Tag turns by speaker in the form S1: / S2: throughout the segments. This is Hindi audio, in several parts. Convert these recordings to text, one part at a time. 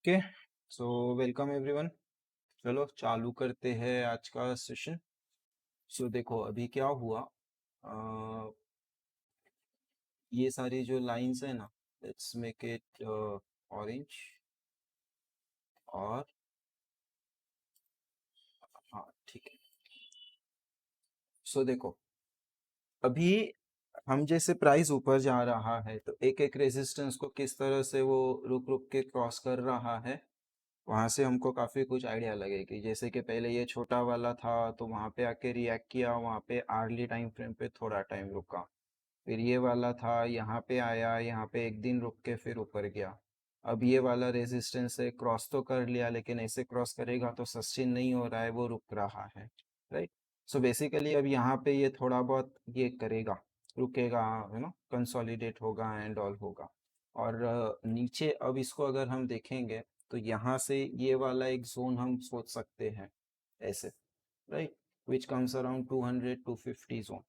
S1: ओके। So welcome everyone. चलो चालू करते हैं आज का सेशन। सो देखो अभी क्या हुआ। अ, ये सारी जो लाइंस है ना, लेट्स मेक इट ऑरेंज। और हाँ ठीक है। सो देखो अभी हम जैसे प्राइस ऊपर जा रहा है तो एक एक रेजिस्टेंस को किस तरह से वो रुक रुक के क्रॉस कर रहा है, वहां से हमको काफी कुछ आइडिया लगेगी। जैसे कि पहले ये छोटा वाला था तो वहां पे आके रिएक्ट किया, वहां पे आर्ली टाइम फ्रेम पे थोड़ा टाइम रुका। फिर ये वाला था, यहाँ पे आया, यहाँ पे एक दिन रुक के फिर ऊपर गया। अब ये वाला रेजिस्टेंस है, क्रॉस तो कर लिया लेकिन ऐसे क्रॉस करेगा तो सस्टेन नहीं हो रहा है, वो रुक रहा है। राइट। सो बेसिकली अब यहाँ पे ये थोड़ा बहुत ये करेगा, रुकेगा, कंसोलिडेट होगा एंड ऑल होगा। और नीचे अब इसको अगर हम देखेंगे तो यहाँ से ये वाला एक जोन हम सोच सकते हैं ऐसे। Right. Which comes around 200 250 zone.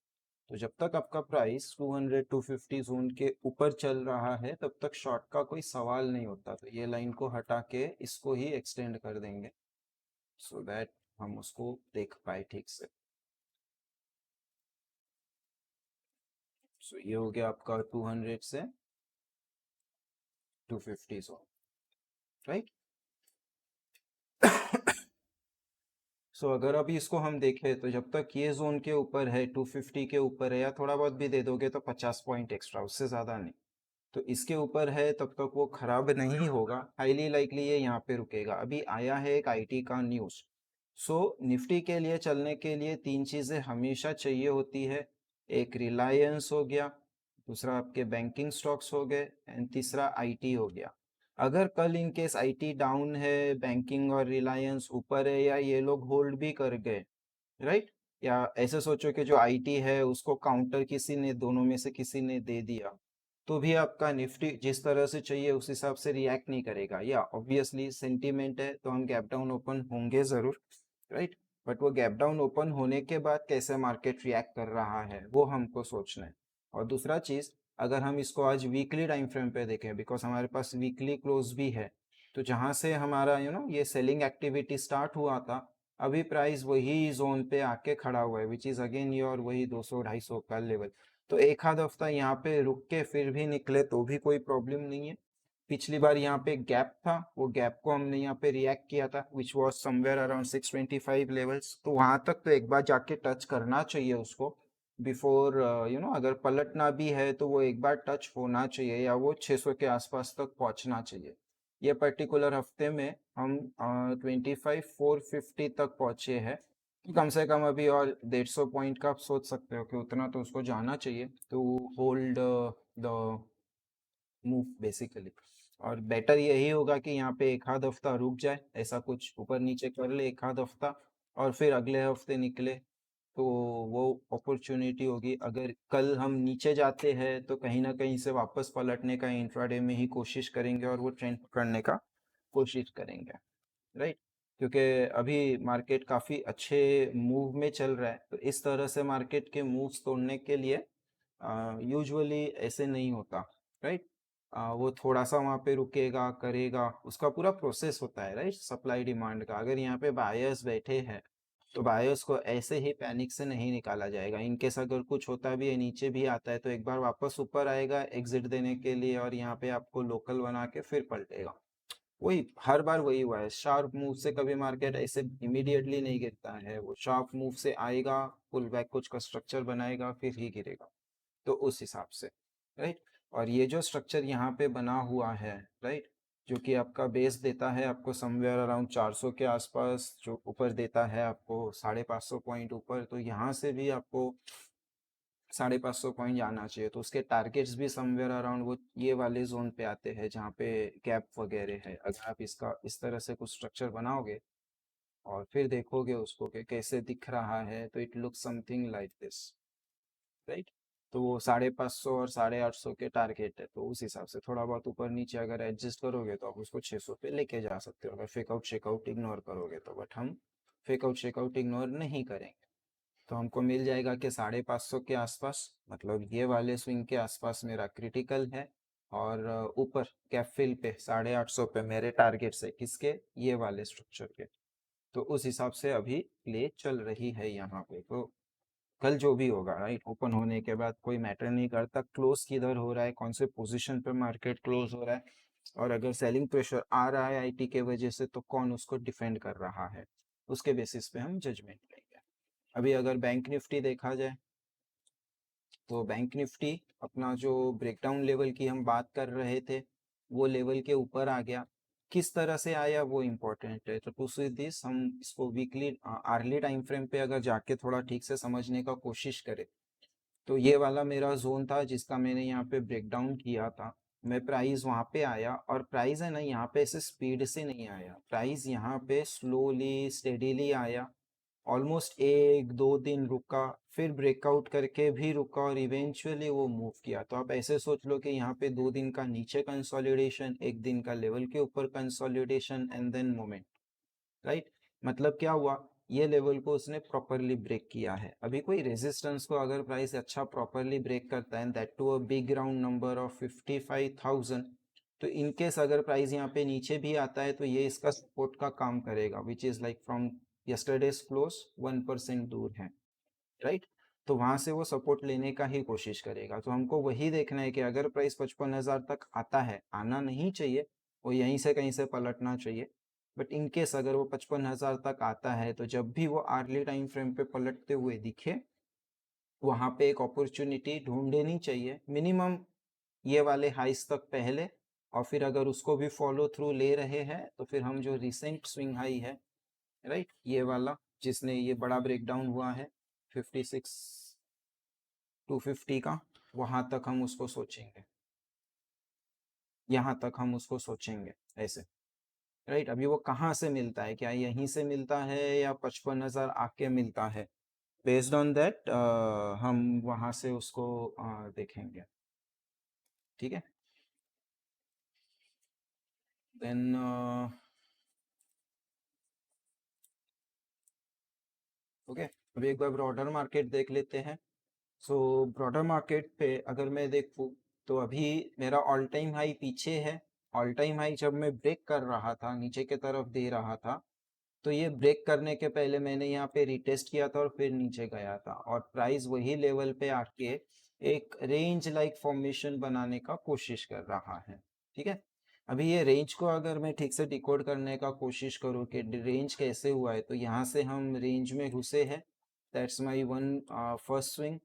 S1: तो जब तक आपका प्राइस 200 250 जोन के ऊपर चल रहा है तब तक शॉर्ट का कोई सवाल नहीं होता। तो ये लाइन को हटा के इसको ही एक्सटेंड कर देंगे सो दैट हम उसको देख पाए ठीक से। सो ये हो गया आपका 200 से 250 जोन। राइट। सो अगर अभी इसको हम देखें तो जब तक ये जोन के ऊपर है, 250 के ऊपर है, या थोड़ा बहुत भी दे दोगे तो 50 पॉइंट एक्स्ट्रा, उससे ज्यादा नहीं। तो इसके ऊपर है तब तक वो खराब नहीं होगा, हाईली लाइकली ये यहाँ पे रुकेगा। अभी आया है एक आईटी का न्यूज। सो निफ्टी के लिए चलने के लिए तीन चीजें हमेशा चाहिए होती है। एक रिलायंस हो गया, दूसरा आपके बैंकिंग स्टॉक्स हो गए, एंड तीसरा आईटी हो गया। अगर कल इन केस आईटी डाउन है, बैंकिंग और रिलायंस ऊपर है, या ये लोग होल्ड भी कर गए, राइट, या ऐसे सोचो कि जो आईटी है उसको काउंटर किसी ने, दोनों में से किसी ने दे दिया, तो भी आपका निफ्टी जिस तरह से चाहिए उस हिसाब से रिएक्ट नहीं करेगा। या ऑब्वियसली सेंटीमेंट है तो हम गैप डाउन ओपन होंगे जरूर, राइट। बट वो गैप डाउन ओपन होने के बाद कैसे मार्केट रिएक्ट कर रहा है वो हमको सोचना है। और दूसरा चीज, अगर हम इसको आज वीकली टाइम फ्रेम पे देखें, बिकॉज हमारे पास वीकली क्लोज भी है, तो जहां से हमारा ये सेलिंग एक्टिविटी स्टार्ट हुआ था, अभी प्राइस वही जोन पे आके खड़ा हुआ है, विच इज अगेन योर वही 200 250 का लेवल। तो एक आध हफ्ता यहाँ पे रुक के फिर भी निकले तो भी कोई प्रॉब्लम नहीं है। पिछली बार यहाँ पे गैप था, वो गैप को हमने यहाँ पे रिएक्ट किया था, which was somewhere around 625 levels. तो वहां तक तो एक बार जाके टच करना चाहिए उसको बिफोर, अगर पलटना भी है तो वो एक बार टच होना चाहिए, या वो 600 के आसपास तक पहुंचना चाहिए। ये पर्टिकुलर हफ्ते में हम 25 450 तक पहुंचे हैं। कम से कम अभी और 150 पॉइंट का आप सोच सकते हो कि उतना तो उसको जाना चाहिए to hold the move basically. और बेटर यही होगा कि यहाँ पे एक आध हफ्ता रुक जाए, ऐसा कुछ ऊपर नीचे कर ले एक आध हफ्ता, और फिर अगले हफ्ते निकले, तो वो अपॉर्चुनिटी होगी। अगर कल हम नीचे जाते हैं तो कहीं ना कहीं से वापस पलटने का इंट्राडे में ही कोशिश करेंगे और वो ट्रेंड पकड़ने का कोशिश करेंगे, राइट। क्योंकि अभी मार्केट काफी अच्छे मूव में चल रहा है, तो इस तरह से मार्केट के मूव्स तोड़ने के लिए यूजुअली ऐसे नहीं होता, राइट। वो थोड़ा सा वहां पे रुकेगा, करेगा, उसका पूरा प्रोसेस होता है, राइट, सप्लाई डिमांड का। अगर यहाँ पे बायर्स बैठे हैं तो बायर्स को ऐसे ही पैनिक से नहीं निकाला जाएगा। इनकेस अगर कुछ होता भी है, नीचे भी आता है, तो एक बार वापस ऊपर आएगा एग्जिट देने के लिए, और यहाँ पे आपको लोकल बना के फिर पलटेगा। वही हर बार वही हुआ है, शार्प मूव से कभी मार्केट ऐसे इमीडिएटली नहीं गिरता है, वो शार्प मूव से आएगा, पुल बैक कुछ का स्ट्रक्चर बनाएगा, फिर ही गिरेगा। तो उस हिसाब से, राइट। और ये जो स्ट्रक्चर यहाँ पे बना हुआ है, राइट, जो कि आपका बेस देता है आपको समवेयर अराउंड 400 के आसपास, जो ऊपर देता है आपको 550 पॉइंट ऊपर, तो यहाँ से भी आपको 550 पॉइंट जाना चाहिए। तो उसके टारगेट्स भी समवेयर अराउंड वो ये वाले जोन पे आते हैं जहाँ पे गैप वगैरह है। अगर आप इसका इस तरह से कुछ स्ट्रक्चर बनाओगे और फिर देखोगे उसको कि कैसे दिख रहा है, तो it look something like this, right. तो वो 550 और 850 के टारगेट है, तो उस हिसाब से थोड़ा बहुत ऊपर नीचे अगर एडजस्ट करोगे तो आप उसको 600 पे लेके जा सकते हो, अगर फेकआउट शेकआउट इग्नोर करोगे तो। बट हम फेकआउट शेकआउट इग्नोर नहीं करेंगे, तो हमको मिल जाएगा कि 550 के आसपास, मतलब ये वाले स्विंग के आसपास मेरा क्रिटिकल है। और ऊपर कैप फिल पे 850 पे मेरे टारगेट से किसके, ये वाले स्ट्रक्चर के। तो उस हिसाब से अभी प्ले चल रही है यहाँ पे। तो कल जो भी होगा राइट, ओपन होने के बाद कोई मैटर नहीं करता क्लोज किधर हो रहा है, कौन से पोजीशन पे मार्केट क्लोज हो रहा है, और अगर सेलिंग प्रेशर आ रहा है आईटी के वजह से तो कौन उसको डिफेंड कर रहा है, उसके बेसिस पे हम जजमेंट लेंगे। अभी अगर बैंक निफ्टी देखा जाए तो बैंक निफ्टी अपना जो ब्रेकडाउन लेवल की हम बात कर रहे थे वो लेवल के ऊपर आ गया। किस तरह से आया वो इम्पोर्टेंट है। तो टू सी दिस हम इसको वीकली आर्ली टाइम फ्रेम पे अगर जाके थोड़ा ठीक से समझने का कोशिश करें तो ये वाला मेरा जोन था जिसका मैंने यहाँ पे ब्रेक डाउन किया था। मैं प्राइस वहाँ पे आया और प्राइस है ना यहाँ पे ऐसे स्पीड से नहीं आया, प्राइस यहाँ पे स्लोली स्टेडीली आया। ऑलमोस्ट 1-2 दिन रुका, फिर ब्रेकआउट करके भी रुका और इवेंचुअली वो मूव किया। तो आप ऐसे सोच लो कि यहाँ पे 2 दिन का नीचे कंसोलिडेशन, 1 दिन का लेवल के ऊपर consolidation and then moment, right. मतलब क्या हुआ, ये लेवल को उसने प्रॉपरली ब्रेक किया है। अभी कोई रेजिस्टेंस को अगर प्राइस अच्छा प्रॉपरली ब्रेक करता है that to a big round number of 55,000, तो इनकेस अगर प्राइस यहाँ पे नीचे भी आता है तो ये इसका सपोर्ट का काम करेगा, which is like from yesterday's close 1% दूर है, राइट। तो वहां से वो सपोर्ट लेने का ही कोशिश करेगा। तो हमको वही देखना है कि अगर प्राइस 55,000 तक आता है, आना नहीं चाहिए, वो यहीं से कहीं से पलटना चाहिए। बट इनकेस अगर वो 55,000 तक आता है तो जब भी वो आर्ली टाइम फ्रेम पे पलटते हुए दिखे वहां पे एक अपॉर्चुनिटी ढूंढ लेनी चाहिए मिनिमम ये वाले हाइस तक पहले, और फिर अगर उसको भी फॉलो थ्रू ले रहे हैं तो फिर हम जो रिसेंट स्विंग हाई है राइट ये वाला जिसने ये बड़ा ब्रेकडाउन हुआ है 56 250 का, वहां तक हम उसको सोचेंगे, यहाँ तक हम उसको सोचेंगे ऐसे, राइट। अभी वो कहाँ से मिलता है, क्या यहीं से मिलता है या 55,000 आके मिलता है, बेस्ड ऑन दैट हम वहां से उसको देखेंगे, ठीक है। देन ओके, अभी एक बार ब्रॉडर मार्केट देख लेते हैं। सो ब्रॉडर मार्केट पे अगर मैं देखूँ तो अभी मेरा ऑल टाइम हाई पीछे है। ऑल टाइम हाई जब मैं ब्रेक कर रहा था, नीचे के तरफ दे रहा था, तो ये ब्रेक करने के पहले मैंने यहाँ पे रिटेस्ट किया था और फिर नीचे गया था और प्राइस वही लेवल पे आके एक रेंज लाइक फॉर्मेशन बनाने का कोशिश कर रहा है, ठीक है। अभी ये रेंज को अगर मैं ठीक से डिकोड करने का कोशिश करूँ कि रेंज कैसे हुआ है, तो यहाँ से हम रेंज में घुसे हैं, that's my one first swing.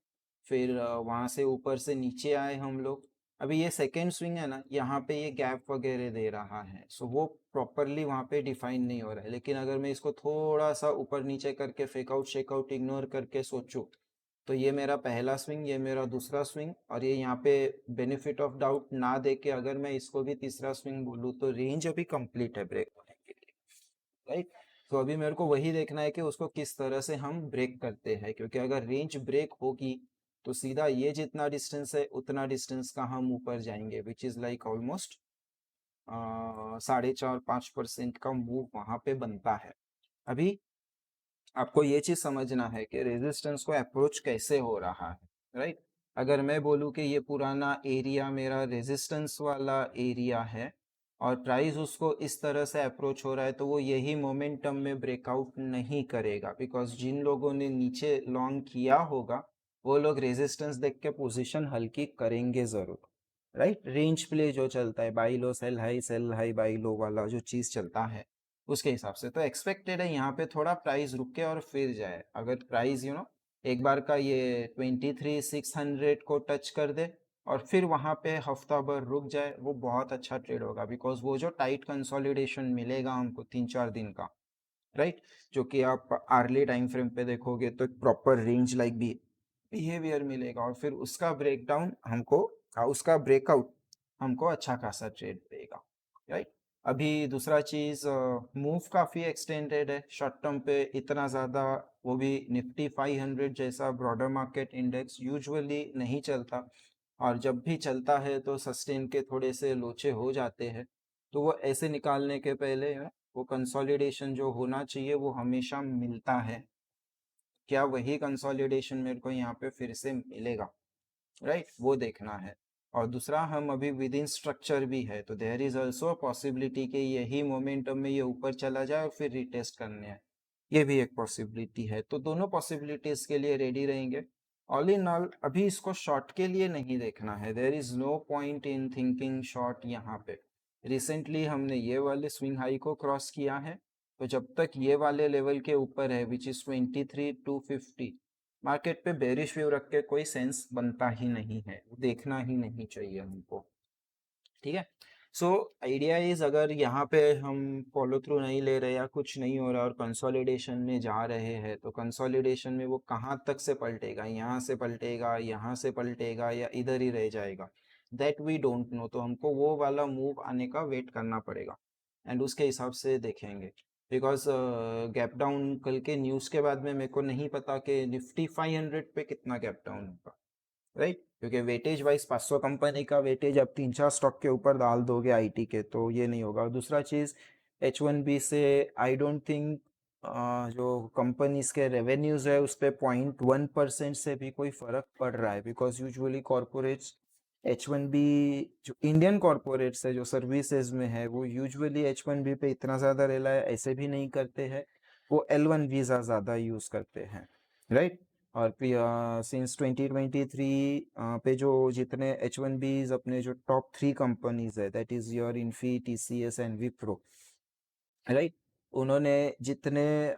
S1: फिर वहाँ से ऊपर से नीचे आए हम लोग। अभी ये सेकेंड स्विंग है ना, यहाँ पे ये गैप वगैरह दे रहा है, सो वो प्रॉपरली वहाँ पे डिफाइन नहीं हो रहा है। लेकिन अगर मैं इसको थोड़ा सा ऊपर नीचे करके फेकआउट शेकआउट इग्नोर करके सोचूं तो ये मेरा पहला स्विंग, ये मेरा दूसरा स्विंग, और ये यहाँ पे बेनिफिट ऑफ डाउट ना दे के अगर मैं इसको भी तीसरा स्विंग बोलूँ तो रेंज अभी कंप्लीट है ब्रेक होने के लिए, राइट। तो अभी मेरे को वही देखना है कि उसको किस तरह से हम ब्रेक करते हैं, क्योंकि अगर रेंज ब्रेक होगी तो सीधा ये जितना डिस्टेंस है उतना डिस्टेंस का हम ऊपर जाएंगे, विच इज लाइक ऑलमोस्ट 4.5-5% का मूव वहां पे बनता है। अभी आपको ये चीज समझना है कि रेजिस्टेंस को अप्रोच कैसे हो रहा है, राइट। अगर मैं बोलूँ कि ये पुराना एरिया मेरा रेजिस्टेंस वाला एरिया है और प्राइस उसको इस तरह से अप्रोच हो रहा है तो वो यही मोमेंटम में ब्रेकआउट नहीं करेगा, बिकॉज जिन लोगों ने नीचे लॉन्ग किया होगा वो लोग रेजिस्टेंस देख के पोजीशन हल्की करेंगे जरूर, राइट। रेंज प्ले जो चलता है buy low sell high buy low वाला जो चीज चलता है उसके हिसाब से तो एक्सपेक्टेड है यहाँ पे थोड़ा प्राइस रुके और फिर जाए। अगर प्राइस एक बार का ये 23,600 को टच कर दे और फिर वहां पे हफ्ता भर रुक जाए, वो बहुत अच्छा ट्रेड होगा, बिकॉज वो जो टाइट कंसोलिडेशन मिलेगा हमको 3-4 दिन का, राइट, जो कि आप आर्ली टाइम फ्रेम पे देखोगे तो एक प्रॉपर रेंज लाइक भी बिहेवियर मिलेगा और फिर उसका ब्रेकडाउन हमको उसका ब्रेकआउट हमको अच्छा खासा ट्रेड देगा, राइट। अभी दूसरा चीज मूव काफी एक्सटेंडेड है शॉर्ट टर्म पे, इतना ज्यादा वो भी निफ्टी 500 जैसा ब्रॉडर मार्केट इंडेक्स यूजुअली नहीं चलता, और जब भी चलता है तो सस्टेन के थोड़े से लोचे हो जाते हैं। तो वो ऐसे निकालने के पहले वो कंसोलिडेशन जो होना चाहिए वो हमेशा मिलता है, क्या वही कंसोलिडेशन मेरे को यहाँ पे फिर से मिलेगा, राइट, वो देखना है। और दूसरा हम अभी विद इन स्ट्रक्चर भी है, तो देयर इज ऑल्सो पॉसिबिलिटी कि यही मोमेंटम में ये ऊपर चला जाए और फिर रिटेस्ट करने है, ये भी एक पॉसिबिलिटी है। तो दोनों पॉसिबिलिटीज के लिए रेडी रहेंगे। ऑल इन ऑल अभी इसको शॉर्ट के लिए नहीं देखना है, there is no point in thinking short. यहाँ पे रिसेंटली हमने ये वाले स्विंग हाई को क्रॉस किया है, तो जब तक ये वाले लेवल के ऊपर है विच इज 23,250, मार्केट पे बेरिश व्यू रख के कोई सेंस बनता ही नहीं है, देखना ही नहीं चाहिए हमको। ठीक है, सो आइडिया इज अगर यहाँ पे हम फॉलो थ्रू नहीं ले रहे या कुछ नहीं हो रहा और कंसोलिडेशन में जा रहे हैं, तो कंसोलिडेशन में वो कहाँ तक से पलटेगा, यहाँ से पलटेगा, यहाँ से पलटेगा, या इधर ही रह जाएगा, दैट वी डोंट नो। तो हमको वो वाला मूव आने का वेट करना पड़ेगा एंड उसके हिसाब से देखेंगे। बिकॉज गैप डाउन कल के न्यूज़ के बाद में मेरे को नहीं पता कि निफ्टी 500 पे कितना गैप डाउन होगा, राइट? क्योंकि वेटेज वाइज 500 कंपनी का वेटेज अब 3-4 स्टॉक के ऊपर डाल दोगे आईटी के, तो ये नहीं होगा। और दूसरा चीज़ H1B से आई डोंट थिंक जो कंपनीज के रेवेन्यूज है उस पर 0.1% से भी कोई फर्क पड़ रहा है, बिकॉज यूजुअली कॉरपोरेट्स H1B, जो इंडियन कॉरपोरेट्स है जो सर्विसेज में है, वो यूजुअली H1B पे इतना ज़्यादा रिलाय ऐसे भी नहीं करते हैं, वो L1 वीज़ा ज़्यादा यूज़ करते हैं, राइट? और सिंस 2023 पे जो जितने H1Bs अपने जो टॉप 3 कंपनीज है, that is your Infy, TCS and Wipro, right? उन्होंने जितने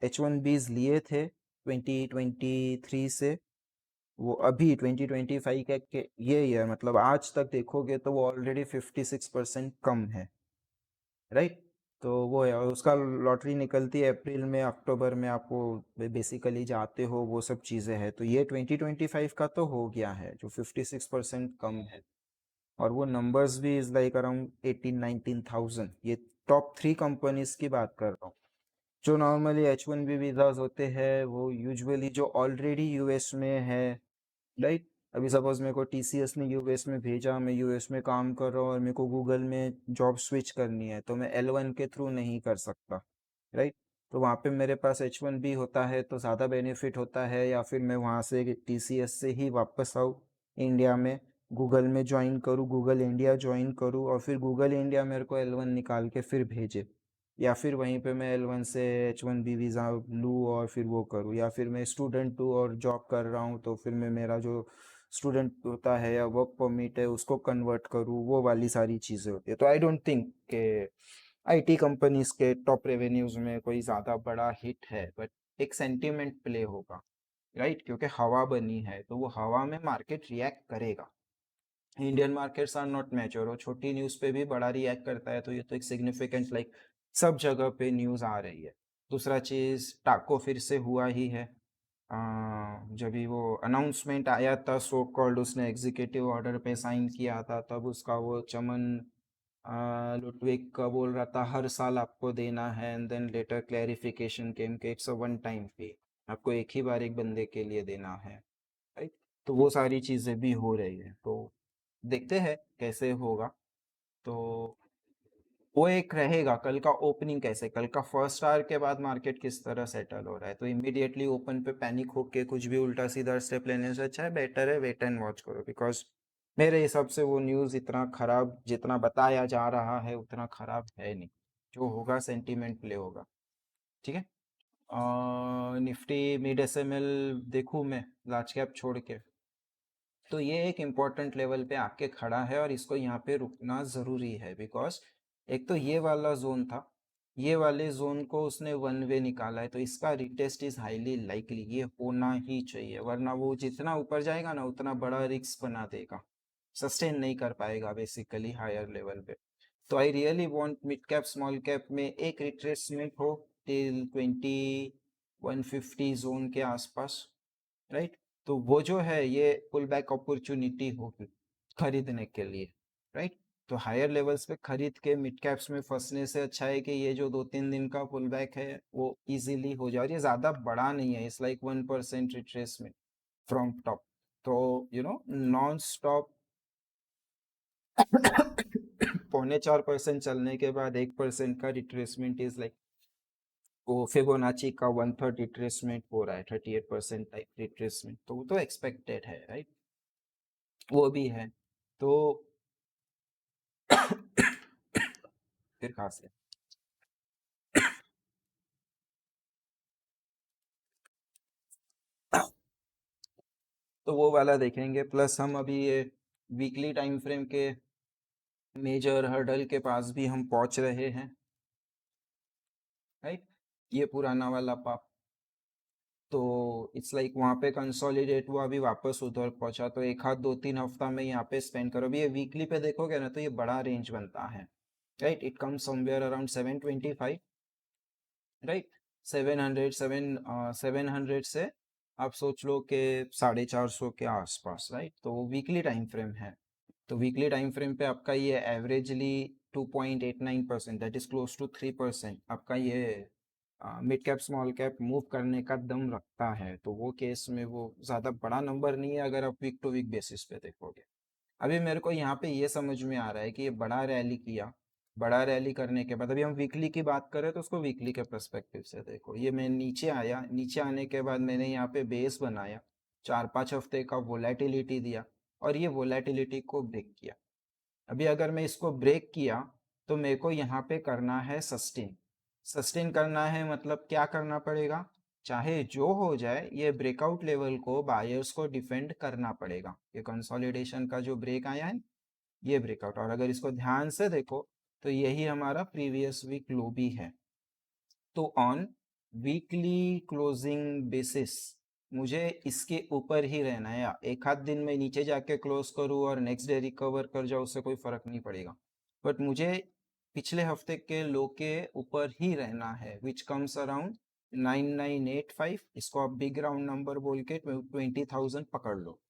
S1: H1Bs लिए थे 2023 से, वो अभी 2025 के ये ईयर मतलब आज तक देखोगे तो वो ऑलरेडी 56% कम है, राइट? तो वो है, और उसका लॉटरी निकलती है अप्रैल में, अक्टूबर में, आपको बेसिकली जाते हो, वो सब चीज़ें हैं। तो ये 2025 का तो हो गया है जो 56% कम है, और वो नंबर्स भी इज लाइक अराउंड 18-19,000। ये टॉप 3 कंपनीज की बात कर रहा हूँ। जो नॉर्मली H1B वीज़ाज होते हैं वो यूजुअली जो ऑलरेडी यूएस में है, राइट? अभी सपोज मेरे को TCS ने यूएस में भेजा, मैं यूएस में काम कर रहा हूँ और मेरे को गूगल में जॉब स्विच करनी है, तो मैं L1 के थ्रू नहीं कर सकता, राइट? तो वहाँ पे मेरे पास H1B होता है तो ज़्यादा बेनिफिट होता है, या फिर मैं वहाँ से TCS से ही वापस आऊँ इंडिया में, गूगल में ज्वाइन करूँ, गूगल इंडिया ज्वाइन करूँ, और फिर गूगल इंडिया मेरे को L1 निकाल के फिर भेजे, या फिर वहीं पे मैं L1 से H1B वीज़ा लूँ और फिर वो करूँ, या फिर मैं स्टूडेंट हूँ और जॉब कर रहा हूँ तो फिर मैं मेरा जो स्टूडेंट होता है या वर्क परमिट है उसको कन्वर्ट करूँ, वो वाली सारी चीज़ें होती है। तो आई डोंट थिंक के आईटी कंपनीज के टॉप रेवेन्यूज में कोई ज़्यादा बड़ा हिट है, बट एक सेंटीमेंट प्ले होगा, राइट? क्योंकि हवा बनी है तो वो हवा में मार्केट रिएक्ट करेगा। Indian markets are not mature, और छोटी न्यूज़ पे भी बड़ा रिएक्ट करता है, तो ये तो एक सिग्निफिकेंट लाइक सब जगह पे न्यूज़ आ रही है। दूसरा चीज़ टाको फिर से हुआ ही है, जब भी वो अनाउंसमेंट आया था सो कॉल्ड, उसने एग्जीक्यूटिव ऑर्डर पे साइन किया था, तब उसका वो चमन लुटविक का बोल रहा था हर साल आपको देना है, एंड देन लेटर क्लैरिफिकेशन केम के इट्स अ वन टाइम पे, आपको एक ही बार एक बंदे के लिए देना है, राइट? तो वो सारी चीज़ें भी हो रही है, तो देखते हैं कैसे होगा। तो वो एक रहेगा कल का ओपनिंग कैसे, कल का फर्स्ट आवर के बाद मार्केट किस तरह सेटल हो रहा है। तो इमीडिएटली ओपन पे पैनिक होके कुछ भी उल्टा सीधा स्टेप लेने से अच्छा है, बेटर है वेट एंड वॉच करो, बिकॉज मेरे हिसाब से वो न्यूज़ इतना खराब जितना बताया जा रहा है उतना खराब है नहीं, जो होगा सेंटीमेंट प्ले होगा। ठीक है, निफ्टी मिड SML देखूँ मैं लार्ज कैप छोड़ के, तो ये एक इम्पॉर्टेंट लेवल पे आके खड़ा है और इसको यहाँ पे रुकना ज़रूरी है, बिकॉज एक तो ये वाला जोन था, ये वाले जोन को उसने वन वे निकाला है, तो इसका रिटेस्ट इज हाईली लाइकली, ये होना ही चाहिए, वरना वो जितना ऊपर जाएगा ना उतना बड़ा रिस्क बना देगा, सस्टेन नहीं कर पाएगा बेसिकली हायर लेवल पे। तो I really want mid cap small cap में एक रिट्रेसमेंट हो टिल 2150 जोन के आसपास, राइट? तो वो जो है ये पुल बैक अपॉर्चुनिटी होगी खरीदने के लिए, राइट? तो हायर लेवल्स पे खरीद के मिड कैप्स में फंसने से अच्छा है कि ये जो 2-3 दिन का पुल बैक है वो इजीली हो जाए, और ये ज़्यादा बड़ा नहीं है, it's like 1% retracement from top. तो नॉन स्टॉप 0.25% चलने के बाद 1% का रिट्रेसमेंट इज लाइक, वो फिबोनाची का 1/3 रिट्रेसमेंट हो रहा है, 38% टाइप रिट्रेसमेंट, तो वो तो एक्सपेक्टेड है, राइट? वो भी है। तो फिर खांसी। तो वो वाला देखेंगे, प्लस हम अभी ये वीकली टाइम फ्रेम के मेजर हर्डल के पास भी हम पहुंच रहे हैं, राइट। ये पुराना वाला पाप, तो इट्स लाइक वहाँ पे कंसोलिडेट हुआ, अभी वापस उधर पहुंचा, तो एक हाथ 2-3 हफ्ता में यहाँ पे स्पेंड करो। अभी ये वीकली पे देखोगे ना तो ये बड़ा रेंज बनता है, right. It comes somewhere around 725, right. 700 से आप सोच लो कि 450 के आसपास, राइट। तो वो वीकली टाइम फ्रेम है। तो वीकली टाइम फ्रेम पे आपका ये averagely 2.89%, that is close to 3% आपका ये mid cap small cap move करने का दम रखता है। तो वो केस में वो ज़्यादा बड़ा नंबर नहीं है अगर आप वीक टू वीक बेसिस पे देखोगे। अभी मेरे को यहाँ पे ये समझ में आ रहा है कि ये बड़ा रैली किया, बड़ा रैली करने के बाद अभी हम वीकली की बात करें तो उसको वीकली के पर्सपेक्टिव से देखो। ये मैं नीचे आया, नीचे आने के बाद मैंने यहाँ पे बेस बनाया, 4-5 हफ्ते का वोलेटिलिटी दिया, और ये वोलेटिलिटी को ब्रेक किया। अभी अगर मैं इसको ब्रेक किया तो मेरे को यहाँ पे करना है सस्टेन। सस्टेन करना है मतलब क्या करना पड़ेगा, चाहे जो हो जाए ये ब्रेकआउट लेवल को बायर्स को डिफेंड करना पड़ेगा। ये कंसोलिडेशन का जो ब्रेक आया है, ये ब्रेकआउट, और अगर इसको ध्यान से देखो तो यही हमारा प्रीवियस वीक लो भी है। तो ऑन वीकली क्लोजिंग बेसिस मुझे इसके ऊपर ही रहना है। एक आध दिन में नीचे जाके क्लोज करूँ और नेक्स्ट डे रिकवर कर जाऊँ, उससे कोई फर्क नहीं पड़ेगा, बट मुझे पिछले हफ्ते के लो के ऊपर ही रहना है, विच कम्स अराउंड 9985। इसको आप बिग राउंड नंबर बोल के 20,000 पकड़ लो।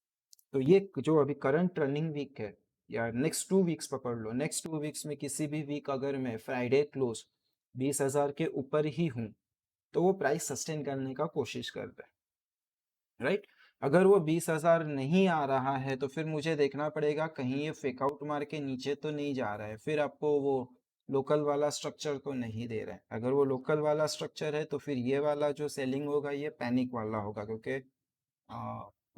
S1: तो ये जो अभी करंट रनिंग वीक है, या नेक्स्ट 2 वीक्स पकड़ लो, नेक्स्ट 2 वीक्स में किसी भी वीक अगर मैं फ्राइडे क्लोज 20,000 के ऊपर ही हूँ तो वो प्राइस सस्टेन करने का कोशिश कर रहा है, राइट। अगर वो 20,000 नहीं आ रहा है तो फिर मुझे देखना पड़ेगा कहीं ये फेक आउट मार के नीचे तो नहीं जा रहा है, फिर आपको वो लोकल वाला स्ट्रक्चर तो नहीं दे रहा है। अगर वो लोकल वाला स्ट्रक्चर है तो फिर ये वाला जो सेलिंग होगा ये पैनिक वाला होगा, क्योंकि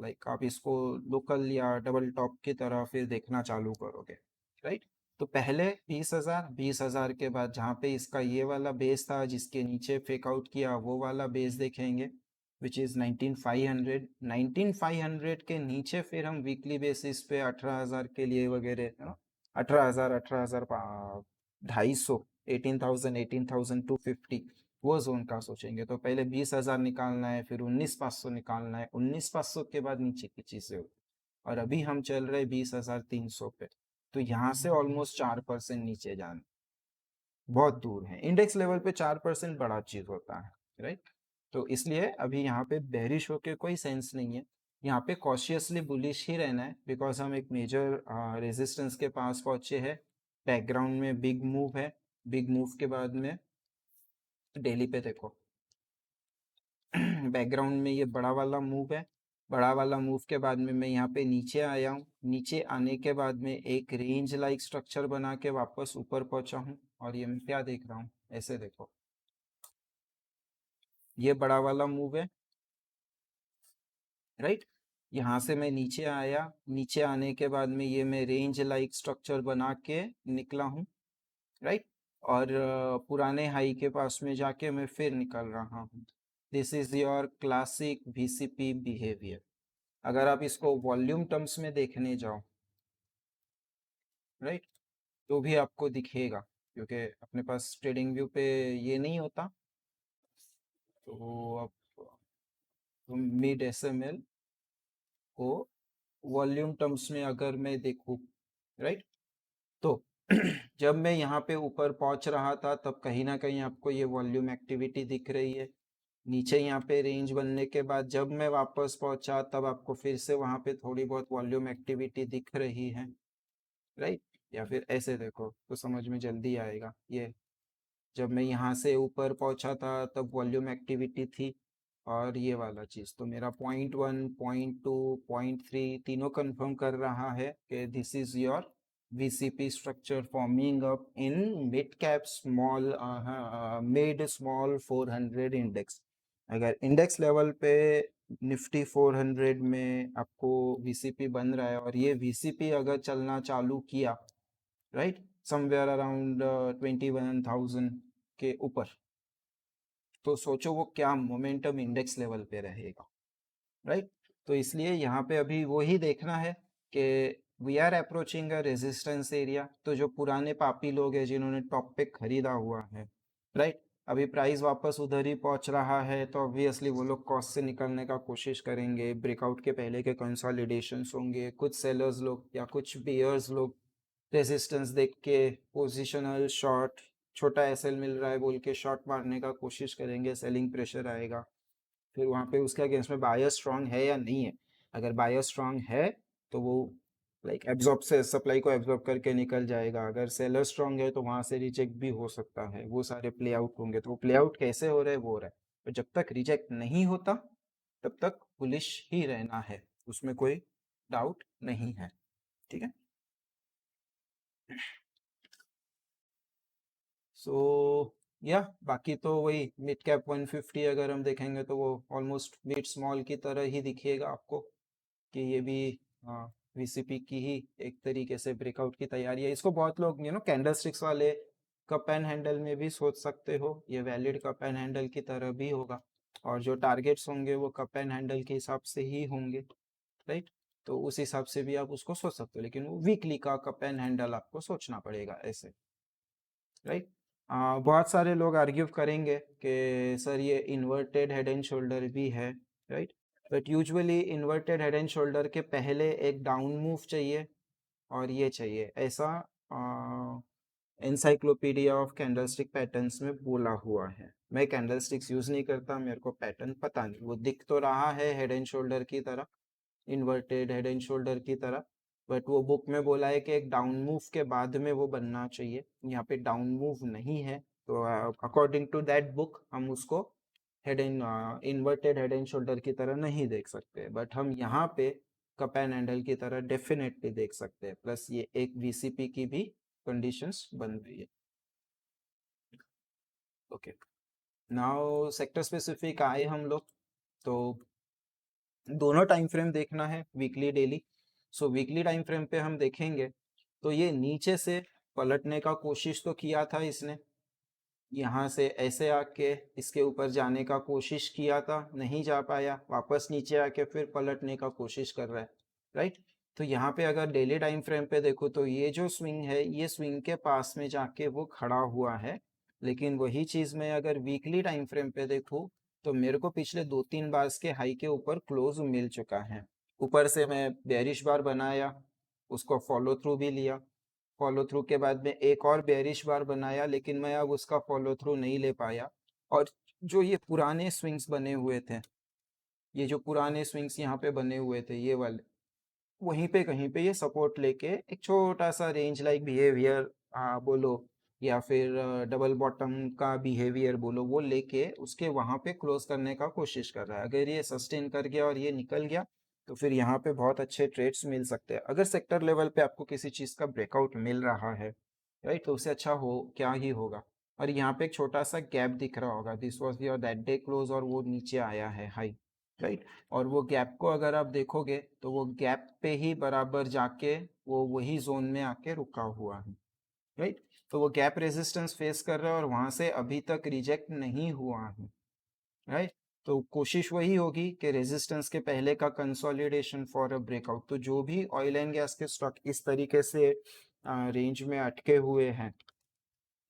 S1: लाइक आप इसको लोकल या डबल टॉप की तरह फिर देखना चालू करोगे, राइट। तो पहले 20,000 के बाद जहाँ पे इसका ये वाला बेस था जिसके नीचे फेक आउट किया, वो वाला बेस देखेंगे विच इज़ 19,500। 19,500 के नीचे फिर हम वीकली बेसिस पे 18,000 के लिए वगैरह, 18,000, 18,000 250, 18,000, 18,250, वो जोन का सोचेंगे। तो पहले 20,000 निकालना है, फिर 19,500 निकालना है, 19,500 के बाद नीचे की चीजें होती। और अभी हम चल रहे 20,300 पे, तो यहाँ से ऑलमोस्ट 4% नीचे जाना बहुत दूर है। इंडेक्स लेवल पे 4% बड़ा चीज होता है, राइट। तो इसलिए अभी यहाँ पे बेरिश होके कोई सेंस नहीं है, यहाँ पे कॉशियसली बुलिश ही रहना है, बिकॉज हम एक मेजर रेजिस्टेंस के पास पहुंचे हैं। बैकग्राउंड में बिग मूव है, बिग मूव के बाद में डेली पे देखो बैकग्राउंड में ये बड़ा वाला मूव है, बड़ा वाला मूव के बाद में मैं यहाँ पे नीचे आया हूँ, नीचे आने के बाद में एक रेंज लाइक स्ट्रक्चर बना के वापस ऊपर पहुंचा हूँ। और ये मैं क्या देख रहा हूँ, ऐसे देखो, ये बड़ा वाला मूव है, राइट। यहाँ से मैं नीचे आया, नीचे आने के बाद में ये मैं रेंज लाइक स्ट्रक्चर बना के निकला हूँ, राइट। और पुराने हाई के पास में जाके मैं फिर निकल रहा हूँ। This is your classic VCP behaviour. अगर आप इसको वॉल्यूम टर्म्स में देखने जाओ, राइट, तो भी आपको दिखेगा, क्योंकि अपने पास ट्रेडिंग व्यू पे ये नहीं होता। तो आप मिड SML को वॉल्यूम टर्म्स में अगर मैं देखूँ, राइट, तो जब मैं यहाँ पे ऊपर पहुंच रहा था तब कहीं ना कहीं आपको ये वॉल्यूम एक्टिविटी दिख रही है। नीचे यहाँ पे रेंज बनने के बाद जब मैं वापस पहुंचा तब आपको फिर से वहां पे थोड़ी बहुत वॉल्यूम एक्टिविटी दिख रही है, राइट। या फिर ऐसे देखो तो समझ में जल्दी आएगा। ये जब मैं यहाँ से ऊपर पहुंचा था तब वॉल्यूम एक्टिविटी थी, और ये वाला चीज़ तो मेरा 0.1, 0.2, 0.3 तीनों कंफर्म कर रहा है कि this is your VCP structure forming up in mid cap small, mid small 400 index. अगर इंडेक्स लेवल पे निफ्टी 400 में आपको वीसीपी बन रहा है और ये वीसीपी अगर चलना चालू किया, राइट, समवेयर अराउंड 21,000 के ऊपर, तो सोचो वो क्या मोमेंटम इंडेक्स लेवल पे रहेगा, राइट। तो इसलिए यहाँ पे अभी वो ही देखना है कि we are approaching a resistance area. तो जो पुराने पापी लोग हैं जिन्होंने टॉप पे खरीदा हुआ है, राइट, अभी प्राइस वापस उधर ही पहुंच रहा है, तो ऑब्वियसली वो लोग कॉस्ट से निकलने का कोशिश करेंगे। ब्रेकआउट के पहले के कंसोलिडेशंस होंगे, कुछ सेलर्स लोग या कुछ बेयर्स लोग रेजिस्टेंस देख के पोजिशनल शॉर्ट, छोटा एसएल मिल रहा है बोल के शॉर्ट मारने का कोशिश करेंगे, सेलिंग प्रेशर आएगा। फिर वहाँ पे उसके अगेंस्ट में बायर स्ट्रांग है या नहीं है। अगर बायर स्ट्रांग है तो वो लाइक एब्जॉर्ब से सप्लाई को एब्जॉर्ब करके निकल जाएगा। अगर सेलर स्ट्रांग है तो वहाँ से रिजेक्ट भी हो सकता है, वो सारे प्ले आउट होंगे। तो वो प्ले आउट कैसे हो रहा है वो हो रहा है, तो जब तक रिजेक्ट नहीं होता तब तक बुलिश ही रहना है, उसमें कोई डाउट नहीं है, ठीक है। सो या बाकी तो वही मिड कैप 150 अगर हम देखेंगे तो वो ऑलमोस्ट मिड स्मॉल की तरह ही दिखेगा आपको, कि ये भी वीसीपी की ही एक तरीके से ब्रेकआउट की तैयारी है। इसको बहुत लोग कैंडल स्टिक्स वाले कप एंड हैंडल में भी सोच सकते हो, ये वैलिड कप एंड हैंडल की तरह भी होगा, और जो टारगेट्स होंगे वो कप एंड हैंडल के हिसाब से ही होंगे, राइट। तो उस हिसाब से भी आप उसको सोच सकते हो, लेकिन वो वीकली का कप एंड हैंडल आपको सोचना पड़ेगा ऐसे, राइट। बहुत सारे लोग आर्ग्यू करेंगे कि सर ये इन्वर्टेड हेड एंड शोल्डर भी है, right. But usually inverted head and shoulder के पहले एक डाउन मूव चाहिए और ये चाहिए, ऐसा एनसाइक्लोपीडिया ऑफ कैंडलस्टिक पैटर्न्स में बोला हुआ है। मैं कैंडलस्टिक्स यूज नहीं करता, मेरे को पैटर्न पता नहीं, वो दिख तो रहा है हेड एंड शोल्डर की तरह, इन्वर्टेड हेड एंड शोल्डर की तरह, बट वो बुक में बोला है कि एक डाउन मूव के बाद में वो बनना चाहिए। यहाँ पे डाउन मूव नहीं है, तो अकॉर्डिंग टू दैट बुक हम उसको head and inverted head and shoulder की तरह नहीं देख सकते, बट हम यहाँ पे कप एंड हैंडल की तरह डेफिनेटली देख सकते हैं। प्लस ये एक वीसीपी की भी कंडीशंस बन रही है। ओके, नाउ सेक्टर स्पेसिफिक आए हम लोग, तो दोनों टाइम फ्रेम देखना है, वीकली डेली। सो वीकली टाइम फ्रेम पे हम देखेंगे तो ये नीचे से पलटने का कोशिश तो किया था इसने, यहाँ से ऐसे आके इसके ऊपर जाने का कोशिश किया था, नहीं जा पाया, वापस नीचे आके फिर पलटने का कोशिश कर रहा है, राइट। तो यहाँ पे अगर डेली टाइम फ्रेम पे देखो तो ये जो स्विंग है ये स्विंग के पास में जाके वो खड़ा हुआ है। लेकिन वही चीज मैं अगर वीकली टाइम फ्रेम पे देखूँ तो मेरे को पिछले 2-3 बार के हाई के ऊपर क्लोज मिल चुका है। ऊपर से मैं बेरिश बार बनाया, उसको फॉलो थ्रू भी लिया, फॉलो थ्रू के बाद में एक और बेरिश बार बनाया, लेकिन मैं अब उसका फॉलो थ्रू नहीं ले पाया। और जो ये पुराने स्विंग्स बने हुए थे, ये जो पुराने स्विंग्स यहाँ पे बने हुए थे ये वाले, वहीं पे कहीं पे ये सपोर्ट लेके एक छोटा सा रेंज लाइक बिहेवियर बोलो, या फिर डबल बॉटम का बिहेवियर बोलो, वो लेके उसके वहां पे क्लोज करने का कोशिश कर रहा है। अगर ये सस्टेन कर गया और ये निकल गया तो फिर यहाँ पे बहुत अच्छे ट्रेड्स मिल सकते हैं। अगर सेक्टर लेवल पे आपको किसी चीज का ब्रेकआउट मिल रहा है, राइट, तो उससे अच्छा हो क्या ही होगा। और यहाँ पे एक छोटा सा गैप दिख रहा होगा, this was your that day close, और वो नीचे आया है हाई, राइट। और वो गैप को अगर आप देखोगे तो वो गैप पे ही बराबर जाके वो वही जोन में आके रुका हुआ है, राइट। तो वो गैप रेजिस्टेंस फेस कर रहा है और वहां से अभी तक रिजेक्ट नहीं हुआ है, राइट। तो कोशिश वही होगी कि रेजिस्टेंस के पहले का कंसोलिडेशन फॉर अ ब्रेकआउट। तो जो भी ऑयल एंड गैस के स्टॉक इस तरीके से रेंज में अटके हुए हैं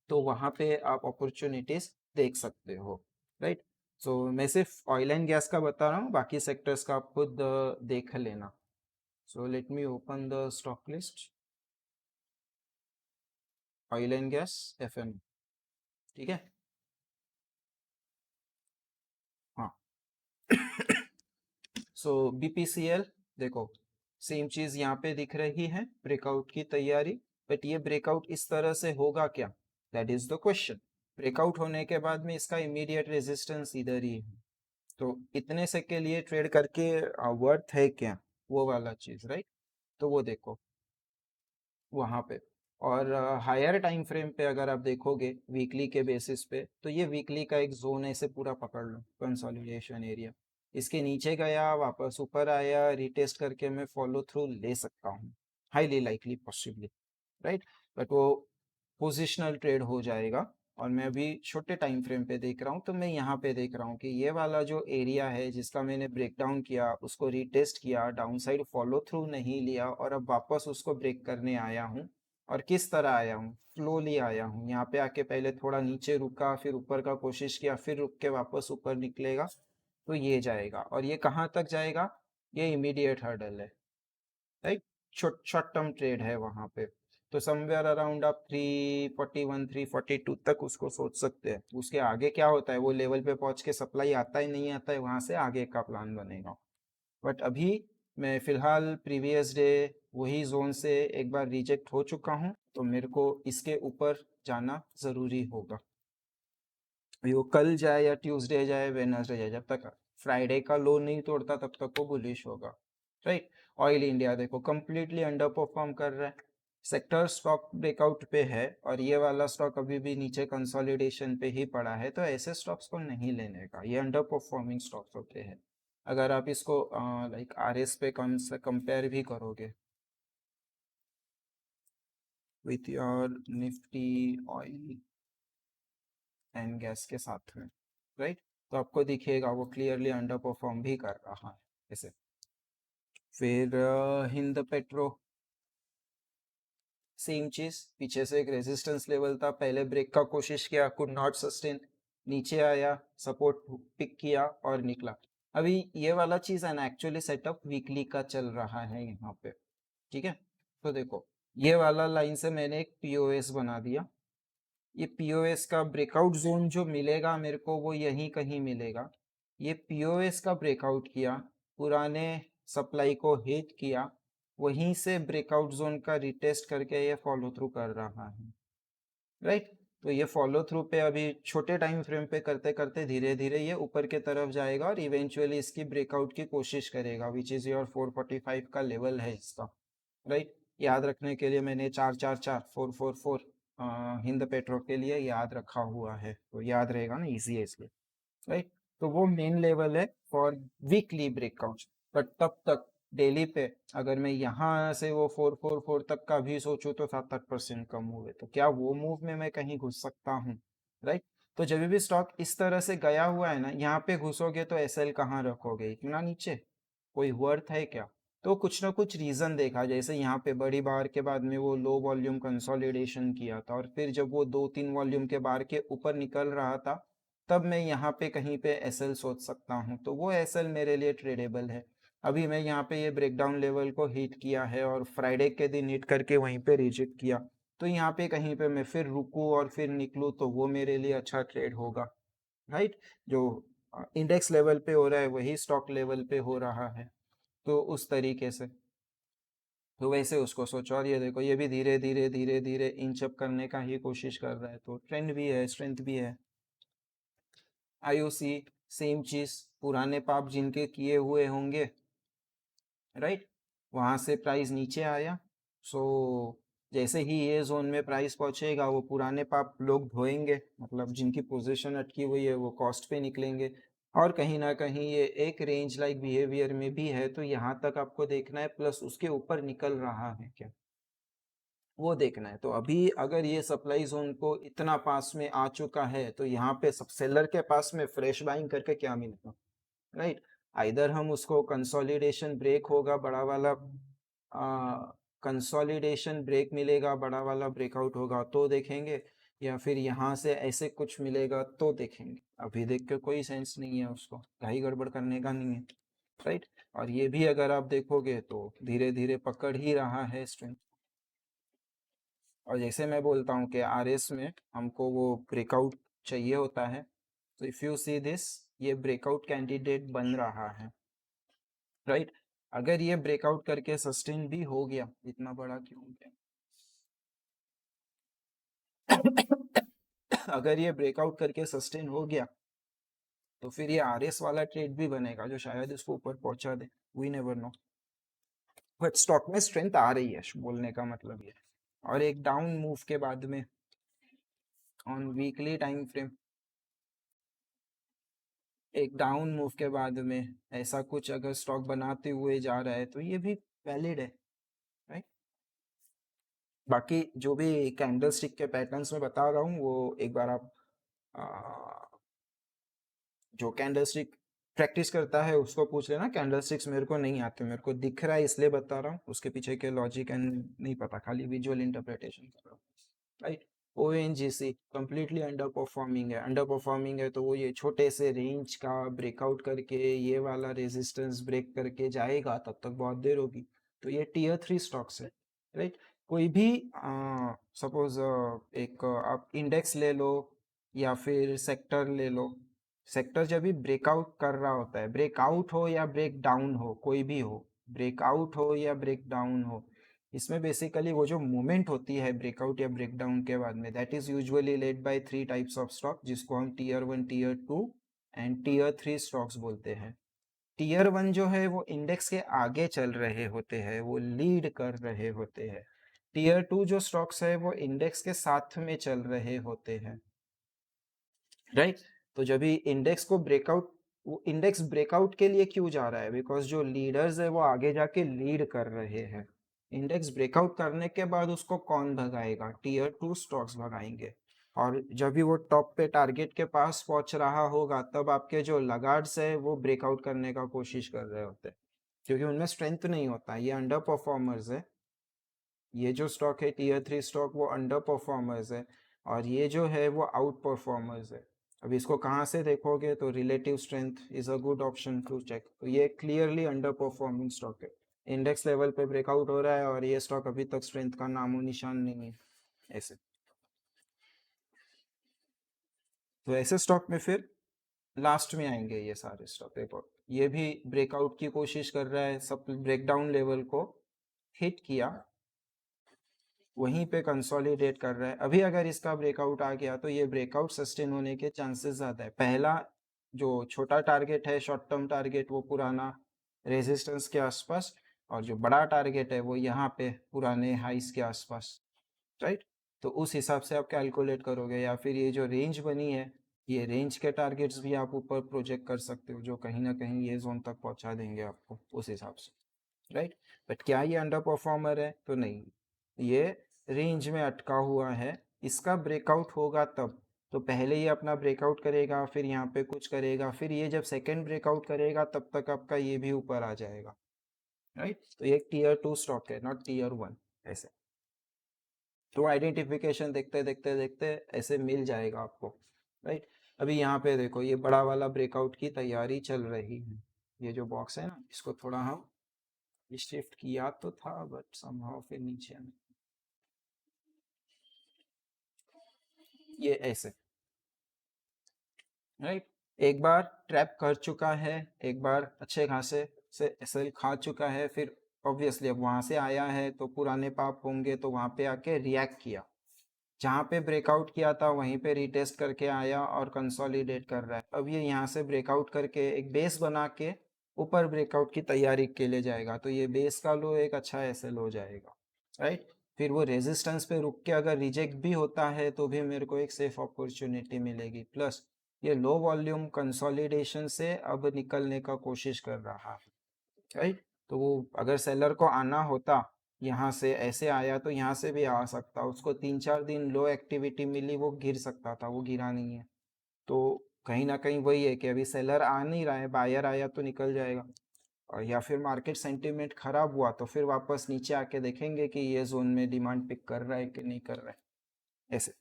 S1: तो वहां पे आप अपॉर्चुनिटीज देख सकते हो, राइट। सो मैं सिर्फ ऑयल एंड गैस का बता रहा हूँ, बाकी सेक्टर्स का आप खुद देख लेना। So let me open the stock list, oil and gas, FM, ठीक है। हाँ। सो बीपीसीएल देखो, सेम चीज यहाँ पे दिख रही है, ब्रेकआउट की तैयारी। बट ये ब्रेकआउट इस तरह से होगा क्या, that is the question. Breakout होने के बाद में इसका इमीडिएट रेजिस्टेंस इधर ही है, तो इतने से के लिए ट्रेड करके वर्थ है क्या, वो वाला चीज, राइट। तो वो देखो वहां पे और हायर टाइम फ्रेम पे अगर आप देखोगे वीकली के बेसिस पे, तो ये वीकली का एक जोन ऐसे पूरा पकड़ लो, कंसोलिडेशन एरिया। इसके नीचे गया, वापस ऊपर आया, रिटेस्ट करके मैं फॉलो थ्रू ले सकता हूँ, highly likely possibly, right. But वो पोजिशनल ट्रेड हो जाएगा। और मैं अभी छोटे टाइम फ्रेम पे देख रहा हूँ, तो मैं यहाँ पे देख रहा हूँ कि ये वाला जो एरिया है जिसका मैंने ब्रेक डाउन किया, उसको रिटेस्ट किया, डाउन साइड फॉलो थ्रू नहीं लिया, और अब वापस उसको ब्रेक करने आया हूँ। और किस तरह आया हूँ, स्लोली आया हूँ, यहाँ पे आके पहले थोड़ा नीचे रुका, फिर ऊपर का कोशिश किया, फिर रुक के वापस ऊपर निकलेगा, तो ये जाएगा। और ये कहाँ तक जाएगा, ये इमीडिएट हर्डल है, राइट। शॉर्ट टर्म ट्रेड है वहां पे। तो समवेयर अराउंड आप 341 342 तक उसको सोच सकते हैं। उसके आगे क्या होता है, वो लेवल पे पहुंच के सप्लाई आता है नहीं आता है, वहां से आगे का प्लान बनेगा। बट अभी मैं फिलहाल प्रीवियस डे वही जोन से एक बार रिजेक्ट हो चुका हूँ, तो मेरे को इसके ऊपर जाना जरूरी होगा। अभी वो कल जाए या ट्यूसडे जाए, वेडनेसडे जाए, जब तक फ्राइडे का लो नहीं तोड़ता तब तक वो बुलिश होगा, राइट। ऑयल इंडिया देखो कंप्लीटली अंडर परफॉर्म कर रहा है। सेक्टर स्टॉक ब्रेकआउट पे है, और ये वाला स्टॉक अभी भी नीचे कंसोलिडेशन पे ही पड़ा है, तो ऐसे स्टॉक्स को नहीं लेने का, ये अंडर परफॉर्मिंग स्टॉक्स होते हैं। अगर आप इसको लाइक आरएस पे कंपेयर भी करोगे with your Nifty oil and gas के साथ में, राइट, तो आपको दिखेगा वो क्लियरली अंडर परफॉर्म भी कर रहा है ऐसे। फिर हिंद पेट्रो, सेम चीज, पीछे से एक रेजिस्टेंस लेवल था, पहले ब्रेक का कोशिश किया, कुड नॉट सस्टेन, नीचे आया, सपोर्ट पिक किया और निकला। अभी ये वाला चीज है ना, एक्चुअली सेटअप वीकली का चल रहा है यहाँ पे, ठीक है। तो देखो ये वाला लाइन से मैंने एक पीओएस बना दिया। ये पीओएस का ब्रेकआउट जोन जो मिलेगा मेरे को, वो यहीं कहीं मिलेगा। ये पीओएस का ब्रेकआउट किया, पुराने सप्लाई को हिट किया, वहीं से ब्रेकआउट जोन का रिटेस्ट करके ये फॉलो थ्रू कर रहा है, राइट। तो ये फॉलो थ्रू पे अभी छोटे टाइम फ्रेम पे करते करते धीरे धीरे ये ऊपर के तरफ जाएगा, और इवेंचुअली इसकी ब्रेकआउट की कोशिश करेगा, विच इज योर 445 का लेवल है इसका, राइट। याद रखने के लिए मैंने 444 हिंद पेट्रो के लिए याद रखा हुआ है, तो याद रहेगा ना, इजी है इसलिए, राइट। तो वो मेन लेवल है फॉर वीकली ब्रेकआउट। बट तब तक डेली पे अगर मैं यहाँ से वो 444 तक का भी सोचूं, तो 7-8% का मूव है, तो क्या वो मूव में मैं कहीं घुस सकता हूँ, राइट। तो जब भी स्टॉक इस तरह से गया हुआ है ना, यहाँ पे घुसोगे तो एसएल कहाँ रखोगे, इतना नीचे, कोई वर्थ है क्या। तो कुछ ना कुछ रीजन देखा, जैसे यहाँ पे बड़ी बार के बाद में वो लो वॉल्यूम कंसोलिडेशन किया था, और फिर जब वो 2-3 वॉल्यूम के बार के ऊपर निकल रहा था, तब मैं यहाँ पे कहीं पे एसएल सोच सकता हूँ, तो वो एसएल मेरे लिए ट्रेडेबल है। अभी मैं यहाँ पे ये ब्रेकडाउन लेवल को हिट किया है, और फ्राइडे के दिन हिट करके वहीं पे रिजेक्ट किया, तो यहाँ पे कहीं पे मैं फिर रुकूँ और फिर निकलूँ, तो वो मेरे लिए अच्छा ट्रेड होगा, राइट। जो इंडेक्स लेवल पे हो रहा है वही स्टॉक लेवल पे हो रहा है, तो उस तरीके से, तो वैसे उसको सोचो। और ये देखो ये भी धीरे धीरे धीरे धीरे इंच अप करने का ही कोशिश कर रहा है, तो ट्रेंड भी है, स्ट्रेंथ भी है। आईओसी सेम चीज, पुराने पाप जिनके किए हुए होंगे, राइट, वहां से प्राइस नीचे आया, सो जैसे ही ये जोन में प्राइस पहुंचेगा, वो पुराने पाप लोग धोएंगे, मतलब जिनकी पोजीशन अटकी हुई है वो कॉस्ट पे निकलेंगे। और कहीं ना कहीं ये एक रेंज लाइक बिहेवियर में भी है, तो यहाँ तक आपको देखना है, प्लस उसके ऊपर निकल रहा है क्या, वो देखना है। तो अभी अगर ये सप्लाई जोन को इतना पास में आ चुका है, तो यहाँ पे सब सेलर के पास में फ्रेश बाइंग करके क्या मिलेगा, राइट। आइदर हम उसको कंसोलिडेशन ब्रेक होगा बड़ा वाला, कंसोलिडेशन ब्रेक मिलेगा, बड़ा वाला ब्रेकआउट होगा तो देखेंगे, या फिर यहाँ से ऐसे कुछ मिलेगा तो देखेंगे। अभी देख के कोई सेंस नहीं है, उसको घाई गड़बड़ करने का नहीं है, राइट। और ये भी अगर आप देखोगे तो धीरे धीरे पकड़ ही रहा है स्ट्रेंथ। और जैसे मैं बोलता हूँ कि आरएस में हमको वो ब्रेकआउट चाहिए होता है, तो इफ यू सी दिस, ये ब्रेकआउट कैंडिडेट बन रहा है, राइट। अगर ये ब्रेकआउट करके सस्टेन भी हो गया, इतना बड़ा क्यों हो गया अगर ये ब्रेकआउट करके सस्टेन हो गया, तो फिर ये आरएस वाला ट्रेड भी बनेगा जो शायद इसको ऊपर पहुंचा दे, we never know. But stock में स्ट्रेंथ आ रही है, बोलने का मतलब ये। और एक डाउन मूव के बाद में ऑन वीकली टाइम फ्रेम, एक डाउन मूव के बाद में ऐसा कुछ अगर स्टॉक बनाते हुए जा रहा है तो ये भी वैलिड है, राइट। बाकी जो भी कैंडल स्टिक के पैटर्न्स में बता रहा हूँ वो एक बार आप जो कैंडल स्टिक प्रैक्टिस करता है उसको पूछ लेना। कैंडल स्टिक्स मेरे को नहीं आते, मेरे को दिख रहा है इसलिए बता रहा हूँ, उसके पीछे के लॉजिक एंड नहीं पता, खाली विजुअल इंटरप्रिटेशन कर रहा हूँ, right. ONGC completely under performing है, अंडर परफॉर्मिंग है तो वो ये छोटे से रेंज का ब्रेकआउट करके ये वाला रेजिस्टेंस ब्रेक करके जाएगा तब तक बहुत देर होगी। तो ये Tier 3 स्टॉक्स है, राइट। कोई भी सपोज एक आप इंडेक्स ले लो या फिर सेक्टर ले लो। सेक्टर जब भी ब्रेकआउट कर रहा होता है, ब्रेकआउट हो या ब्रेक डाउन हो, कोई भी हो, ब्रेकआउट हो या ब्रेक डाउन हो, इसमें बेसिकली वो जो मूवमेंट होती है ब्रेकआउट या ब्रेकडाउन के बाद में, that is usually led by 3 types of stock जिसको हम Tier 1, Tier 2 and Tier 3 stocks बोलते हैं। Tier 1 जो है वो इंडेक्स के आगे चल रहे होते हैं, वो लीड कर रहे होते हैं। Tier 2 जो स्टॉक्स है वो इंडेक्स के साथ में चल रहे होते हैं, राइट। तो जब भी इंडेक्स को ब्रेकआउट, वो इंडेक्स ब्रेकआउट के लिए क्यों जा रहा है, बिकॉज जो लीडर्स है वो आगे जाके लीड कर रहे हैं। इंडेक्स ब्रेकआउट करने के बाद उसको कौन भगाएगा, Tier 2 स्टॉक्स भगाएंगे। और जब भी वो टॉप पे टारगेट के पास पहुंच रहा होगा तब आपके जो लगार्ड्स है वो ब्रेकआउट करने का कोशिश कर रहे होते हैं, क्योंकि उनमें स्ट्रेंथ नहीं होता, ये अंडर परफॉर्मर्स है। ये जो स्टॉक है Tier 3 स्टॉक वो अंडर परफॉर्मर्स है और ये जो है वो आउट परफॉर्मर्स है। अब इसको कहाँ से देखोगे तो relative strength is a good option to check. तो ये क्लियरली अंडर परफॉर्मिंग स्टॉक है, इंडेक्स लेवल पे ब्रेकआउट हो रहा है और ये स्टॉक अभी तक स्ट्रेंथ का नामो निशान नहीं है, ऐसे। तो ऐसे स्टॉक में फिर लास्ट में आएंगे ये सारे स्टॉक। देखो ये भी ब्रेकआउट की कोशिश कर रहा है, सब ब्रेकडाउन लेवल को हिट किया, वहीं पे कंसोलिडेट कर रहा है। अभी अगर इसका ब्रेकआउट आ गया तो ये ब्रेकआउट सस्टेन होने के चांसेस ज़्यादा है। पहला जो छोटा टारगेट है, शॉर्ट टर्म टारगेट, वो पुराना रेजिस्टेंस के आसपास, और जो बड़ा टारगेट है वो यहाँ पे पुराने हाइस के आसपास, राइट। तो उस हिसाब से आप कैलकुलेट करोगे, या फिर ये जो रेंज बनी है ये रेंज के टारगेट्स भी आप ऊपर प्रोजेक्ट कर सकते हो जो कहीं ना कहीं ये जोन तक पहुंचा देंगे आपको उस हिसाब से, राइट। बट क्या ये अंडर परफॉर्मर है तो नहीं, ये रेंज में अटका हुआ है। इसका ब्रेकआउट होगा तब, तो पहले ये अपना ब्रेकआउट करेगा, फिर यहाँ पे कुछ करेगा, फिर ये जब सेकेंड ब्रेकआउट करेगा तब तक आपका ये भी ऊपर आ जाएगा, राइट। तो ये Tier 2 स्टॉक है, नॉट Tier 1, ऐसे। तो आइडेंटिफिकेशन देखते देखते देखते ऐसे मिल जाएगा आपको, राइट। अभी यहाँ पे देखो ये बड़ा वाला ब्रेकआउट की तैयारी चल रही है। ये जो बॉक्स है ना इसको थोड़ा हम शिफ्ट किया तो था बट समहाउ फिर नीचे ये ऐसे, राइट। एक बार ट्रैप कर चुका है, एक बार अच्छे खासे से एसएल खा चुका है, फिर ऑब्वियसली अब वहां से आया है तो पुराने पाप होंगे तो वहां पे आके रिएक्ट किया, जहाँ पे ब्रेकआउट किया था वहीं पे रिटेस्ट करके आया और कंसोलिडेट कर रहा है। अब ये यहाँ से ब्रेकआउट करके एक बेस बना के ऊपर ब्रेकआउट की तैयारी के लिए जाएगा, तो ये बेस का लो एक अच्छा एसएल हो जाएगा, राइट। फिर वो रेजिस्टेंस पे रुक के अगर रिजेक्ट भी होता है तो भी मेरे को एक सेफ अपॉर्चुनिटी मिलेगी। प्लस ये लो वॉल्यूम कंसोलिडेशन से अब निकलने का कोशिश कर रहा है, राइट। तो वो अगर सेलर को आना होता यहाँ से ऐसे आया तो यहाँ से भी आ सकता, उसको 3-4 दिन लो एक्टिविटी मिली, वो गिर सकता था, वो गिरा नहीं है। तो कहीं ना कहीं वही है कि अभी सेलर आ नहीं रहा है, बायर आया तो निकल जाएगा, और या फिर मार्केट सेंटीमेंट खराब हुआ तो फिर वापस नीचे आके देखेंगे कि ये जोन में डिमांड पिक कर रहा है कि नहीं कर रहा है, ऐसे।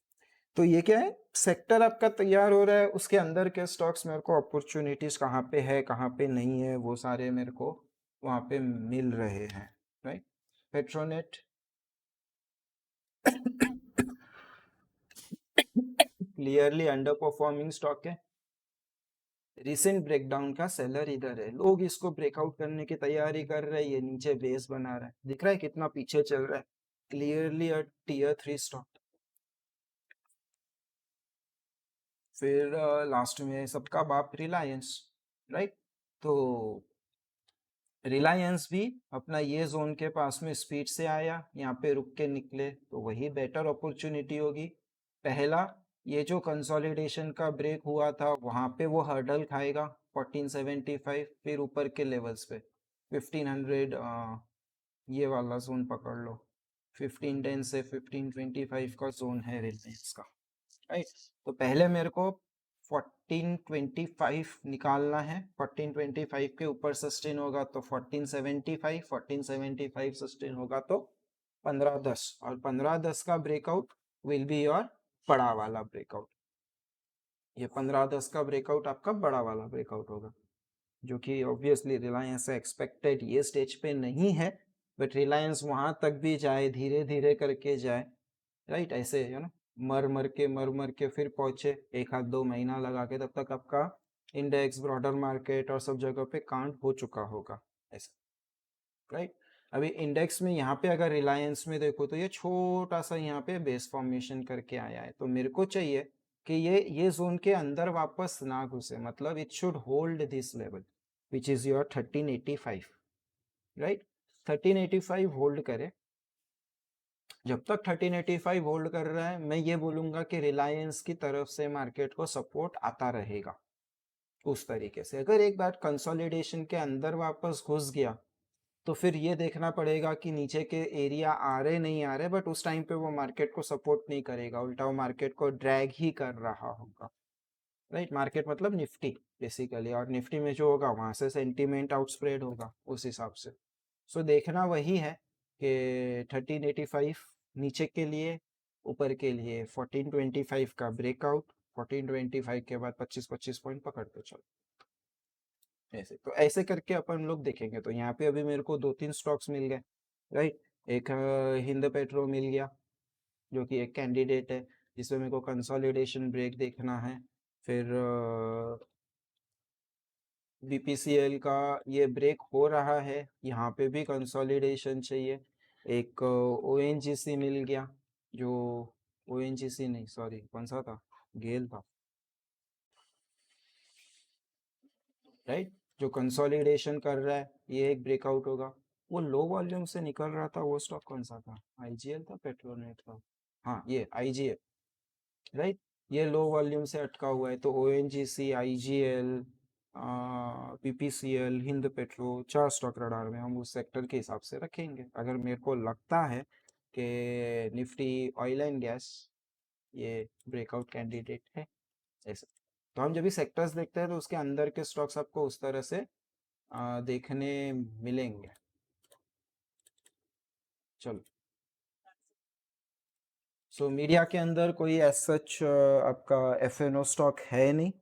S1: तो ये क्या है, सेक्टर आपका तैयार हो रहा है, उसके अंदर के स्टॉक्स मेरे को अपॉर्चुनिटीज कहाँ पे है कहाँ पे नहीं है वो सारे मेरे को वहाँ पे मिल रहे हैं, right. Petronet clearly under performing stock है, रिसेंट ब्रेकडाउन का सेलर इधर है, लोग इसको ब्रेकआउट करने की तैयारी कर रहे हैं, ये नीचे बेस बना रहा है, दिख रहा है कितना पीछे चल रहा है, क्लियरली अ Tier 3 स्टॉक। फिर लास्ट में सबका बाप रिलायंस, राइट। तो रिलायंस भी अपना ये जोन के पास में स्पीड से आया, यहाँ पे रुक के निकले, तो वही बेटर अपॉर्चुनिटी होगी। पहला ये जो कंसोलिडेशन का ब्रेक हुआ था वहां पे वो हर्डल खाएगा 1475, फिर ऊपर के लेवल्स पे 1500, ये वाला जोन पकड़ लो, 1510 से 1525 का जोन है रिलायंस का, राइट। तो पहले मेरे को 1425 निकालना है, 1425 के ऊपर सस्टेन होगा तो 1475, 1475 सस्टेन होगा तो 1510, और 1510 का ब्रेकआउट विल बी योर बड़ा वाला ब्रेकआउट। ये 1510 का ब्रेकआउट आपका बड़ा वाला ब्रेकआउट होगा, जो कि ऑब्वियसली रिलायंस से एक्सपेक्टेड ये स्टेज पे नहीं है, बट रिलायंस वहां तक भी जाए, धीरे धीरे करके जाए, राइट, ऐसे है ना, मर मर के फिर पहुंचे, एक आध दो महीना लगा के, तब तक आपका इंडेक्स, ब्रॉडर मार्केट और सब जगह पे काउंट हो चुका होगा, ऐसा, राइट। अभी इंडेक्स में यहाँ पे अगर रिलायंस में देखो तो ये छोटा सा यहाँ पे बेस फॉर्मेशन करके आया है, तो मेरे को चाहिए कि ये जोन के अंदर वापस ना घुसे, मतलब it should hold this level which is your 1385, right. 1385 hold करे, जब तक 1385 होल्ड कर रहा है मैं ये बोलूंगा कि रिलायंस की तरफ से मार्केट को सपोर्ट आता रहेगा उस तरीके से। अगर एक बार कंसोलिडेशन के अंदर वापस घुस गया तो फिर ये देखना पड़ेगा कि नीचे के एरिया आ रहे नहीं आ रहे, बट उस टाइम पे वो मार्केट को सपोर्ट नहीं करेगा, उल्टा वो मार्केट को ड्रैग ही कर रहा होगा, राइट। मार्केट मतलब निफ्टी बेसिकली, और निफ्टी में जो होगा वहां से सेंटीमेंट आउटस्प्रेड होगा उस हिसाब से। सो देखना वही है कि 1385 नीचे के लिए, ऊपर के लिए 1425 का ब्रेकआउट, 1425 के बाद 25-25 पॉइंट पकड़ते चलो, ऐसे। तो ऐसे करके अपन लोग देखेंगे। तो यहाँ पे अभी मेरे को 2-3 स्टॉक्स मिल गए, राइट। एक हिंद पेट्रो मिल गया, जो कि एक कैंडिडेट है जिसमें मेरे को कंसोलिडेशन ब्रेक देखना है। फिर बीपीसीएल का ये ब्रेक हो रहा है, यहाँ पे भी कंसोलिडेशन चाहिए। एक ओएनजीसी मिल गया, जो ओएनजीसी नहीं, सॉरी, कौन सा था, गेल था, राइट, जो कंसोलिडेशन कर रहा है, ये एक ब्रेकआउट होगा। वो लो वॉल्यूम से निकल रहा था, वो स्टॉक कौन सा था, आईजीएल था, पेट्रोनेट था, हाँ ये आईजीएल, राइट। ये लो वॉल्यूम से अटका हुआ है, तो ONGC, IGL, PPCL, Hind petro, 4 stock radar में हम उस सेक्टर के हिसाब से रखेंगे। अगर मेरे को लगता है कि निफ्टी ऑयल एंड गैस ये ब्रेकआउट कैंडिडेट है, ऐसे। तो हम जब भी सेक्टर्स देखते हैं तो उसके अंदर के स्टॉक्स आपको उस तरह से देखने मिलेंगे। चलो, सो मीडिया के अंदर कोई एज सच आपका एफएनओ स्टॉक है नहीं,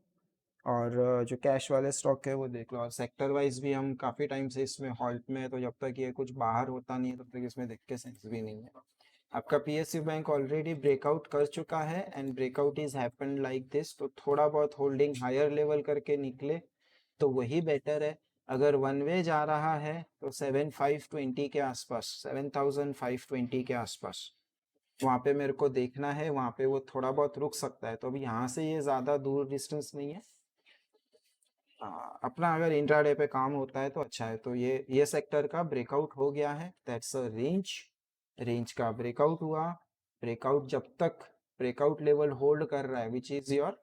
S1: और जो कैश वाले स्टॉक है वो देख लो। और सेक्टर वाइज भी हम काफ़ी टाइम से इसमें हॉल्ट में है, तो जब तक ये कुछ बाहर होता नहीं है तब तक इसमें देख के सेंस भी नहीं है। आपका पीएसयू बैंक ऑलरेडी ब्रेकआउट कर चुका है, and breakout is happened like this, तो थोड़ा बहुत होल्डिंग हायर लेवल करके निकले तो वही बेटर है। अगर वन वे जा रहा है तो 7520 के आसपास, 7520 के आसपास वहां पे मेरे को देखना है, वहां पे वो थोड़ा बहुत रुक सकता है। तो अभी यहाँ से ये ज्यादा दूर डिस्टेंस नहीं है, अपना अगर इंट्राडे पे काम होता है तो अच्छा है। तो ये सेक्टर का ब्रेकआउट हो गया है, दैट्स अ रेंज, रेंज का ब्रेकआउट हुआ। ब्रेकआउट जब तक ब्रेकआउट लेवल होल्ड कर रहा है विच इज योर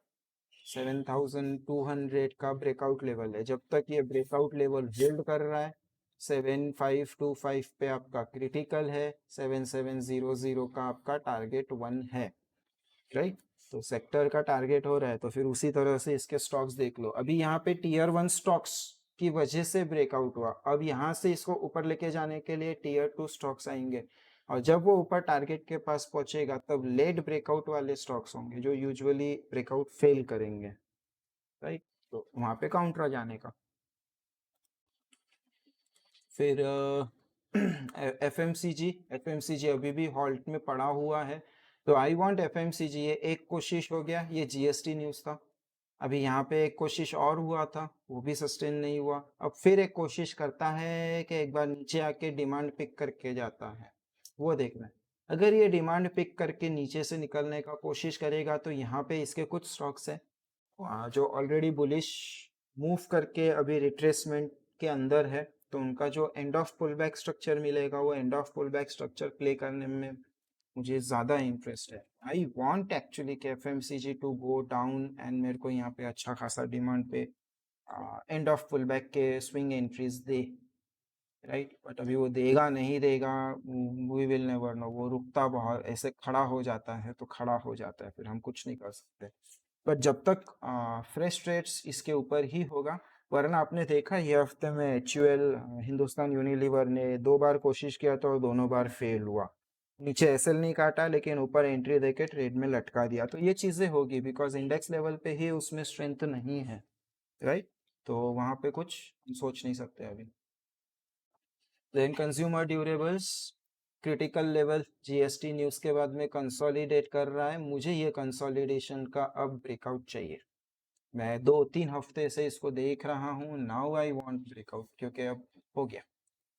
S1: 7200 का ब्रेकआउट लेवल है, जब तक ये ब्रेकआउट लेवल होल्ड कर रहा है 7525 पे आपका क्रिटिकल है, 7700 का आपका टारगेट 1 है, राइट। तो सेक्टर का टारगेट हो रहा है तो फिर उसी तरह से इसके स्टॉक्स देख लो। अभी यहाँ पे टीयर 1 स्टॉक्स की वजह से ब्रेकआउट हुआ, अब यहाँ से इसको ऊपर लेके जाने के लिए टीयर 2 स्टॉक्स आएंगे, और जब वो ऊपर टारगेट के पास पहुंचेगा तब लेट ब्रेकआउट वाले स्टॉक्स होंगे जो यूजुअली ब्रेकआउट फेल करेंगे, राइट। तो वहां पे काउंटर जाने का। फिर एफएमसीजी, एफएमसीजी अभी भी हॉल्ट में पड़ा हुआ है, तो आई वांट एफएमसीजी, ये एक कोशिश हो गया, ये जीएसटी न्यूज़ था। अभी यहाँ पे एक कोशिश और हुआ था, वो भी सस्टेन नहीं हुआ, अब फिर एक कोशिश करता है कि एक बार नीचे आके डिमांड पिक करके जाता है, वो देखना है। अगर ये डिमांड पिक करके नीचे से निकलने का कोशिश करेगा तो यहाँ पे इसके कुछ स्टॉक्स है जो ऑलरेडी बुलिश मूव करके अभी रिट्रेसमेंट के अंदर है, तो उनका जो end of pull back structure मिलेगा वो end of pull back structure play करने में मुझे ज़्यादा इंटरेस्ट है। आई वॉन्ट एक्चुअली के FMCG to go down and मेरे को यहाँ पे अच्छा खासा डिमांड पे एंड ऑफ पुल बैक के स्विंग एंट्रीज दे, राइट। बट अभी वो देगा नहीं देगा, वी विल नेवर नो। वो रुकता बहुत ऐसे खड़ा हो जाता है तो खड़ा हो जाता है, फिर हम कुछ नहीं कर सकते। बट जब तक फ्रेश ट्रेड्स इसके ऊपर ही होगा, वरना आपने देखा ये हफ्ते में HUL हिंदुस्तान यूनिलीवर ने 2 बार कोशिश किया तो दोनों बार फेल हुआ। नीचे SL नहीं काटा लेकिन ऊपर एंट्री देके ट्रेड में लटका दिया। तो ये चीजें होगी बिकॉज इंडेक्स लेवल पे ही उसमें स्ट्रेंथ नहीं है, राइट। तो वहां पे कुछ हम सोच नहीं सकते अभी। Then consumer durables critical level GST news के बाद में कंसोलिडेट कर रहा है। मुझे ये कंसोलिडेशन का अब ब्रेकआउट चाहिए। मैं 2-3 हफ्ते से इसको देख रहा हूँ। नाउ आई वांट ब्रेकआउट, क्योंकि अब हो गया,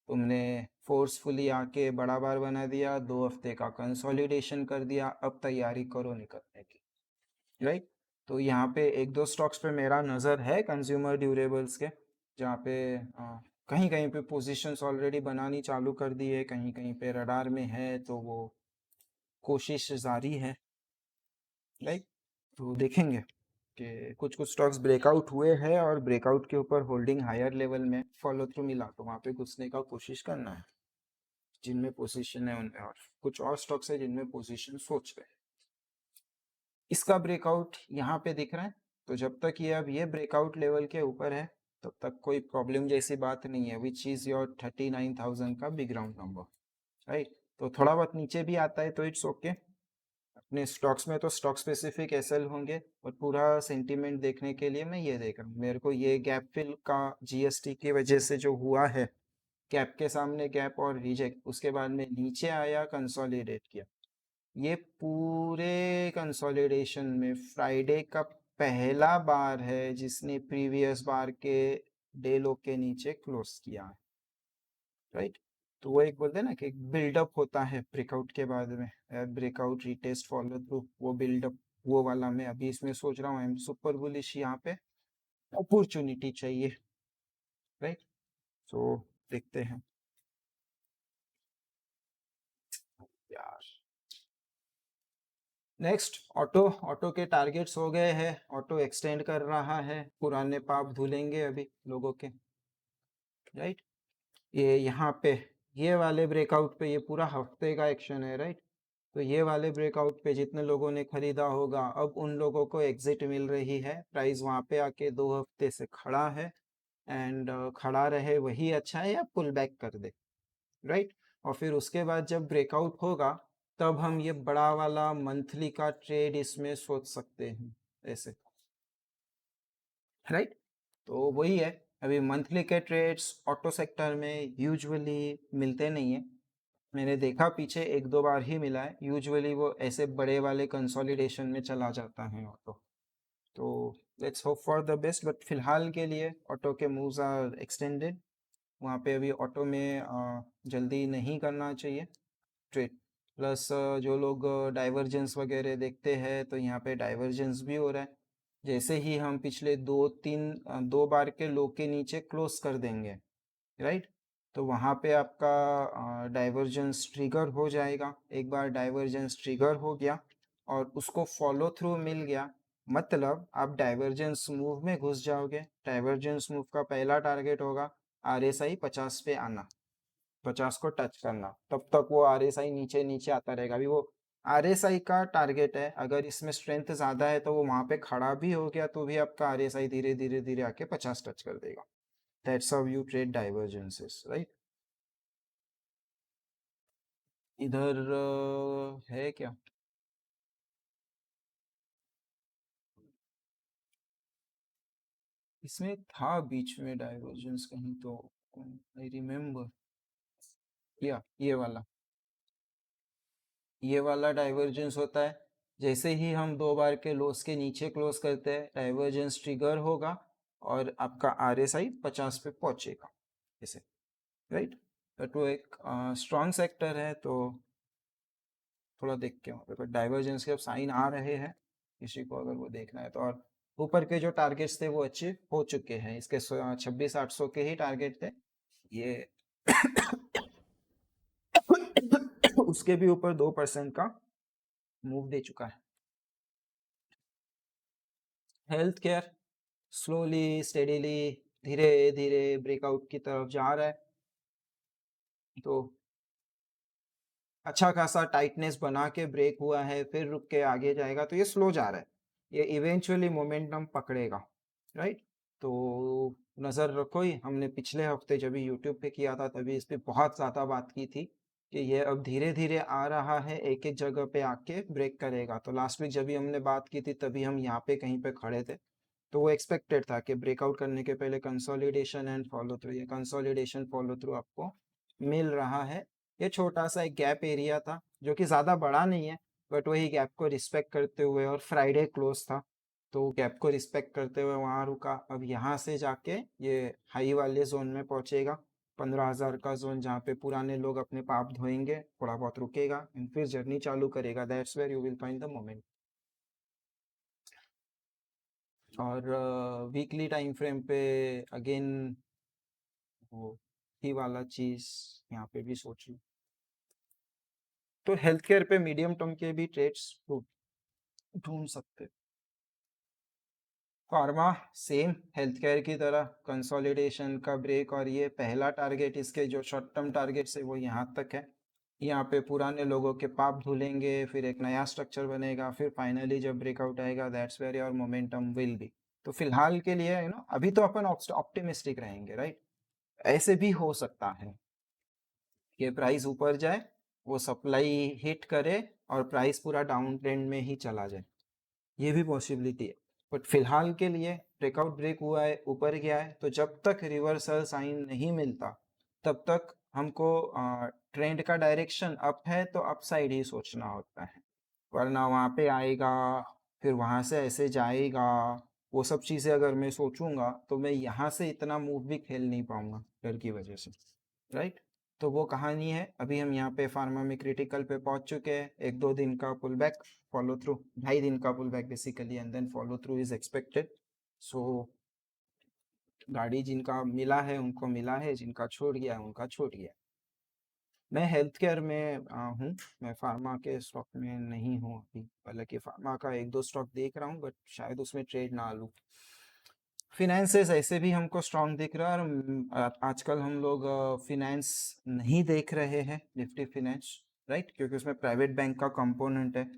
S1: तुमने फोर्सफुली आके बड़ा बार बना दिया, 2 हफ्ते का कंसोलिडेशन कर दिया, अब तैयारी करो निकलने की, राइट। तो यहाँ पे 1-2 स्टॉक्स पे मेरा नज़र है कंज्यूमर ड्यूरेबल्स के, जहाँ पे कहीं कहीं पे पोजीशंस ऑलरेडी बनानी चालू कर दी है, कहीं कहीं पे रडार में है, तो वो कोशिश जारी है, राइट। तो देखेंगे कि कुछ कुछ स्टॉक्स ब्रेकआउट हुए हैं और ब्रेकआउट के ऊपर होल्डिंग हायर लेवल में फॉलो थ्रू मिला तो वहाँ पे घुसने का कोशिश करना है जिनमें पोजीशन है उनमें, और कुछ और स्टॉक्स है जिनमें पोजीशन सोच रहे हैं। इसका ब्रेकआउट यहाँ पे दिख रहा है, तो जब तक ये अब ये ब्रेकआउट लेवल के ऊपर है तब तक कोई प्रॉब्लम जैसी बात नहीं है, विच इज योर 39,000 का बिग राउंड नंबर, राइट। तो थोड़ा बहुत नीचे भी आता है तो इट्स ओके। अपने स्टॉक्स में तो स्टॉक स्पेसिफिक SL होंगे, और पूरा सेंटीमेंट देखने के लिए मैं ये देख रहा हूँ। मेरे को ये गैप फिल का GST की वजह से जो हुआ है, गैप के सामने गैप और रिजेक्ट, उसके बाद में नीचे आया कंसोलिडेट किया, ये पूरे कंसोलिडेशन में फ्राइडे का पहला बार है जिसने प्रीवियस बार के डे लो के नीचे क्लोज किया है, राइट। तो वो एक बोलते हैं ना कि एक बिल्डअप होता है ब्रेकआउट के बाद में, ब्रेकआउट रीटेस्ट फॉलो थ्रू, वो बिल्डअप, वो वाला मैं अभी इसमें सोच रहा हूँ। आई एम सुपर बुलिश, यहाँ पे अपॉर्चुनिटी चाहिए, राइट। सो देखते हैं यार। नेक्स्ट ऑटो, ऑटो के टारगेट्स हो गए हैं, ऑटो एक्सटेंड कर रहा है, पुराने पाप धुलेंगे अभी लोगों के, राइट। ये यहाँ पे ये वाले ब्रेकआउट पे ये पूरा हफ्ते का एक्शन है, राइट। तो ये वाले ब्रेकआउट पे जितने लोगों ने खरीदा होगा अब उन लोगों को एग्जिट मिल रही है। प्राइस वहां पे आके 2 हफ्ते से खड़ा है, एंड खड़ा रहे वही अच्छा है, या पुल बैक कर दे, राइट। और फिर उसके बाद जब ब्रेकआउट होगा तब हम ये बड़ा वाला मंथली का ट्रेड इसमें सोच सकते हैं ऐसे, राइट। तो वही है, अभी मंथली के ट्रेड्स ऑटो सेक्टर में यूजुअली मिलते नहीं है। मैंने देखा पीछे 1-2 बार ही मिला है, यूजुअली वो ऐसे बड़े वाले कंसोलिडेशन में चला जाता है ऑटो। तो let's hope for the best, but फिलहाल के लिए ऑटो के मूव्स आर एक्सटेंडेड। वहाँ पे अभी ऑटो में जल्दी नहीं करना चाहिए ट्रेड। प्लस जो लोग डाइवर्जेंस वगैरह देखते हैं तो यहाँ पे डाइवर्जेंस भी हो रहा है। जैसे ही हम पिछले 2 बार के लो के नीचे क्लोज कर देंगे, राइट, तो वहाँ पे आपका डाइवर्जेंस ट्रिगर हो जाएगा। एक बार डाइवर्जेंस ट्रिगर हो गया और उसको फॉलो थ्रू मिल गया, मतलब आप डाइवर्जेंस मूव में घुस जाओगे। डाइवर्जेंस मूव का पहला टारगेट होगा RSI 50 पे आना, 50 को टच करना, तब तक वो RSI नीचे नीचे आता रहेगा। अभी वो RSI का टारगेट है, अगर इसमें स्ट्रेंथ ज्यादा है तो वो वहां पे खड़ा भी हो गया तो भी आपका RSI धीरे धीरे धीरे आके 50 टच कर देगा। That's how you trade divergences, right. इधर है क्या? इसमें था बीच में डाइवर्जेंस कहीं तो, आई रिमेम्बर, या ये वाला डाइवर्जेंस होता है। जैसे ही हम 2 बार के लोस के नीचे क्लोज करते हैं डाइवर्जेंस ट्रिगर होगा और आपका RSI 50 पे पहुंचेगा ऐसे, राइट। बट वो एक स्ट्रॉन्ग सेक्टर है तो थोड़ा देख के वहाँ पे डाइवर्जेंस के अब साइन आ रहे हैं किसी को अगर वो देखना है तो। और ऊपर के जो टारगेट्स थे वो अच्छे हो चुके हैं, इसके 26,800 के ही टारगेट थे, ये उसके भी ऊपर 2% का मूव दे चुका है। हेल्थ केयर स्लोली स्टेडीली धीरे धीरे ब्रेकआउट की तरफ जा रहा है, तो अच्छा खासा टाइटनेस बना के ब्रेक हुआ है, फिर रुक के आगे जाएगा, तो ये स्लो जा रहा है, ये इवेंचुअली मोमेंटम पकड़ेगा, राइट। तो नज़र रखो ही, हमने पिछले हफ्ते जब यूट्यूब पे किया था तभी इस पे बहुत ज़्यादा बात की थी कि ये अब धीरे धीरे आ रहा है, एक एक जगह पे आके ब्रेक करेगा। तो लास्ट वीक जब भी हमने बात की थी तभी हम यहाँ पे कहीं पे खड़े थे, तो वो एक्सपेक्टेड था कि ब्रेकआउट करने के पहले कंसोलिडेशन एंड फॉलो थ्रू, ये कंसोलिडेशन फॉलो थ्रू आपको मिल रहा है। ये छोटा सा एक गैप एरिया था जो कि ज़्यादा बड़ा नहीं है, बट वही गैप को रिस्पेक्ट करते हुए, और फ्राइडे क्लोज था तो गैप को रिस्पेक्ट करते हुए वहाँ रुका। अब यहाँ से जाके ये हाई वाले जोन में पहुंचेगा, 15,000 का जोन, जहाँ पे पुराने लोग अपने पाप धोएंगे, थोड़ा बहुत रुकेगा एंड फिर जर्नी चालू करेगा। That's where you will find the moment. और वीकली टाइम फ्रेम पे अगेन वो ही वाला चीज यहाँ पे भी सोच लो। तो हेल्थ केयर पे मीडियम टर्म के भी ट्रेड्स ढूंढ सकते। फार्मा सेम हेल्थ केयर की तरह कंसोलिडेशन का ब्रेक, और ये पहला टारगेट इसके जो शॉर्ट टर्म टारगेट है वो यहाँ तक है। यहाँ पे पुराने लोगों के पाप धुलेंगे, फिर एक नया स्ट्रक्चर बनेगा, फिर फाइनली जब ब्रेकआउट आएगा that's where your momentum will be. तो फिलहाल के लिए अभी तो अपन ऑप्टिमिस्टिक रहेंगे, राइट। ऐसे भी हो सकता है कि प्राइस ऊपर जाए, वो सप्लाई हिट करे और प्राइस पूरा डाउन ट्रेंड में ही चला जाए, ये भी पॉसिबिलिटी है। बट फिलहाल के लिए ब्रेकआउट ब्रेक हुआ है, ऊपर गया है, तो जब तक रिवर्सल साइन नहीं मिलता तब तक हमको ट्रेंड का डायरेक्शन अप है तो अपसाइड ही सोचना होता है, वरना वहाँ पे आएगा फिर वहाँ से ऐसे जाएगा, वो सब चीज़ें अगर मैं सोचूंगा तो मैं यहाँ से इतना मूव भी खेल नहीं पाऊंगा डर की वजह से, राइट। तो वो कहानी है। अभी हम यहाँ पे फार्मा में क्रिटिकल पे पहुंच चुके हैं, 1-2 दिन का पुल बैक फॉलो थ्रू, 2.5 दिन का pull back basically, and then follow through is expected. So गाड़ी जिनका मिला है उनको मिला है, जिनका छूट गया है उनका छूट गया। मैं हेल्थ केयर में हूँ, मैं फार्मा के स्टॉक में नहीं हूँ अभी, हालांकि फार्मा का 1-2 स्टॉक देख रहा हूँ बट शायद उसमें ट्रेड ना लूँ। फिनेंसेस ऐसे भी हमको स्ट्रांग दिख रहा है, और आजकल हम लोग फिनेंस नहीं देख रहे हैं, निफ्टी फिनेंस, राइट, क्योंकि उसमें प्राइवेट बैंक का कंपोनेंट है।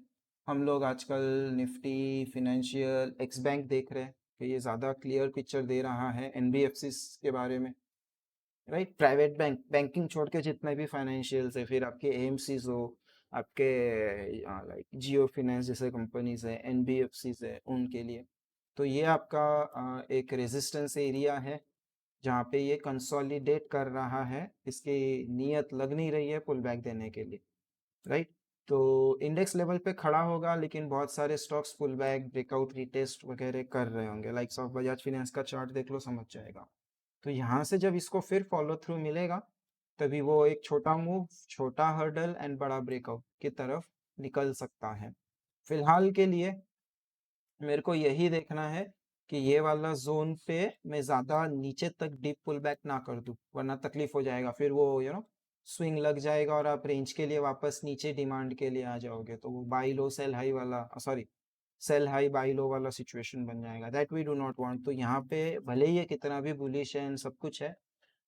S1: हम लोग आजकल निफ्टी फिनेंशियल एक्स बैंक देख रहे हैं कि ये ज़्यादा क्लियर पिक्चर दे रहा है एनबीएफसी के बारे में, राइट। प्राइवेट बैंक, बैंकिंग छोड़ के जितने भी फाइनेंशियल्स है, फिर आपके एएमसीज हो, आपके लाइक जियो फिनेंस जैसे कंपनीज है, एनबीएफसीज है, उनके लिए तो ये आपका एक रेजिस्टेंस एरिया है जहाँ पे ये कंसोलिडेट कर रहा है, इसकी नीयत लग नहीं रही है पुल बैक देने के लिए, राइट। तो इंडेक्स लेवल पे खड़ा होगा लेकिन बहुत सारे stocks pull back breakout retest वगैरह कर रहे होंगे, लाइक ऑफ बजाज फिनेंस का चार्ट देख लो, समझ जाएगा। तो यहाँ से जब इसको फिर फॉलो थ्रू मिलेगा तभी वो एक छोटा मूव, छोटा हर्डल एंड बड़ा ब्रेकआउट की तरफ निकल सकता है। फिलहाल के लिए मेरे को यही देखना है कि ये वाला जोन पे मैं ज्यादा नीचे तक डीप पुल बैक ना कर दूं, वरना तकलीफ हो जाएगा, फिर वो स्विंग लग जाएगा और आप रेंज के लिए वापस नीचे डिमांड के लिए आ जाओगे, तो वो बाई लो सेल हाई वाला, sorry, sell high buy low वाला सिचुएशन बन जाएगा, that we do not want. तो यहाँ पे भले ही ये कितना भी बुलिश है and सब कुछ है,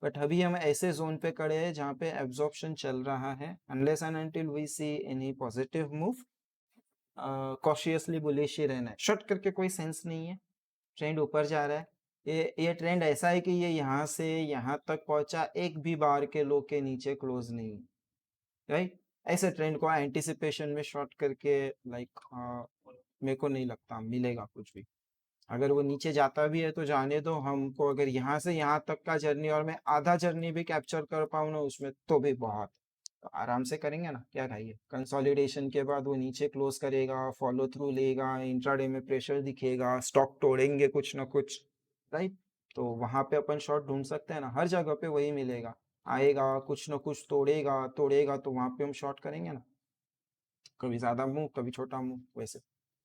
S1: बट अभी हम ऐसे जोन पे खड़े हैं जहाँ पे एब्जॉर्प्शन चल रहा है, unless and until we see any positive move, cautiously bullish ही रहना है, शॉर्ट करके कोई सेंस नहीं है। ट्रेंड ऊपर जा रहा है, ये ट्रेंड ऐसा है कि ये यहाँ से यहाँ तक पहुंचा, एक भी बार के लो के नीचे क्लोज नहीं, राइट। ऐसे ट्रेंड को एंटिसिपेशन में शॉर्ट करके लाइक मेरे को नहीं लगता मिलेगा कुछ भी। अगर वो नीचे जाता भी है तो जाने दो, हमको अगर यहाँ से यहाँ तक का जर्नी और मैं आधा जर्नी भी कैप्चर कर पाऊँ ना उसमें तो भी बहुत, तो आराम से करेंगे ना, क्या खाइए। कंसोलिडेशन के बाद वो नीचे क्लोज करेगा, फॉलो थ्रू लेगा, इंट्राडे में प्रेशर दिखेगा, स्टॉक तोड़ेंगे कुछ ना कुछ, राइट। तो वहां पे अपन शॉर्ट ढूंढ सकते हैं ना, हर जगह पे वही मिलेगा, आएगा कुछ ना कुछ तोड़ेगा तोड़ेगा तो वहां पे हम शॉर्ट करेंगे ना, कभी ज्यादा मुंह कभी छोटा मुंह वैसे।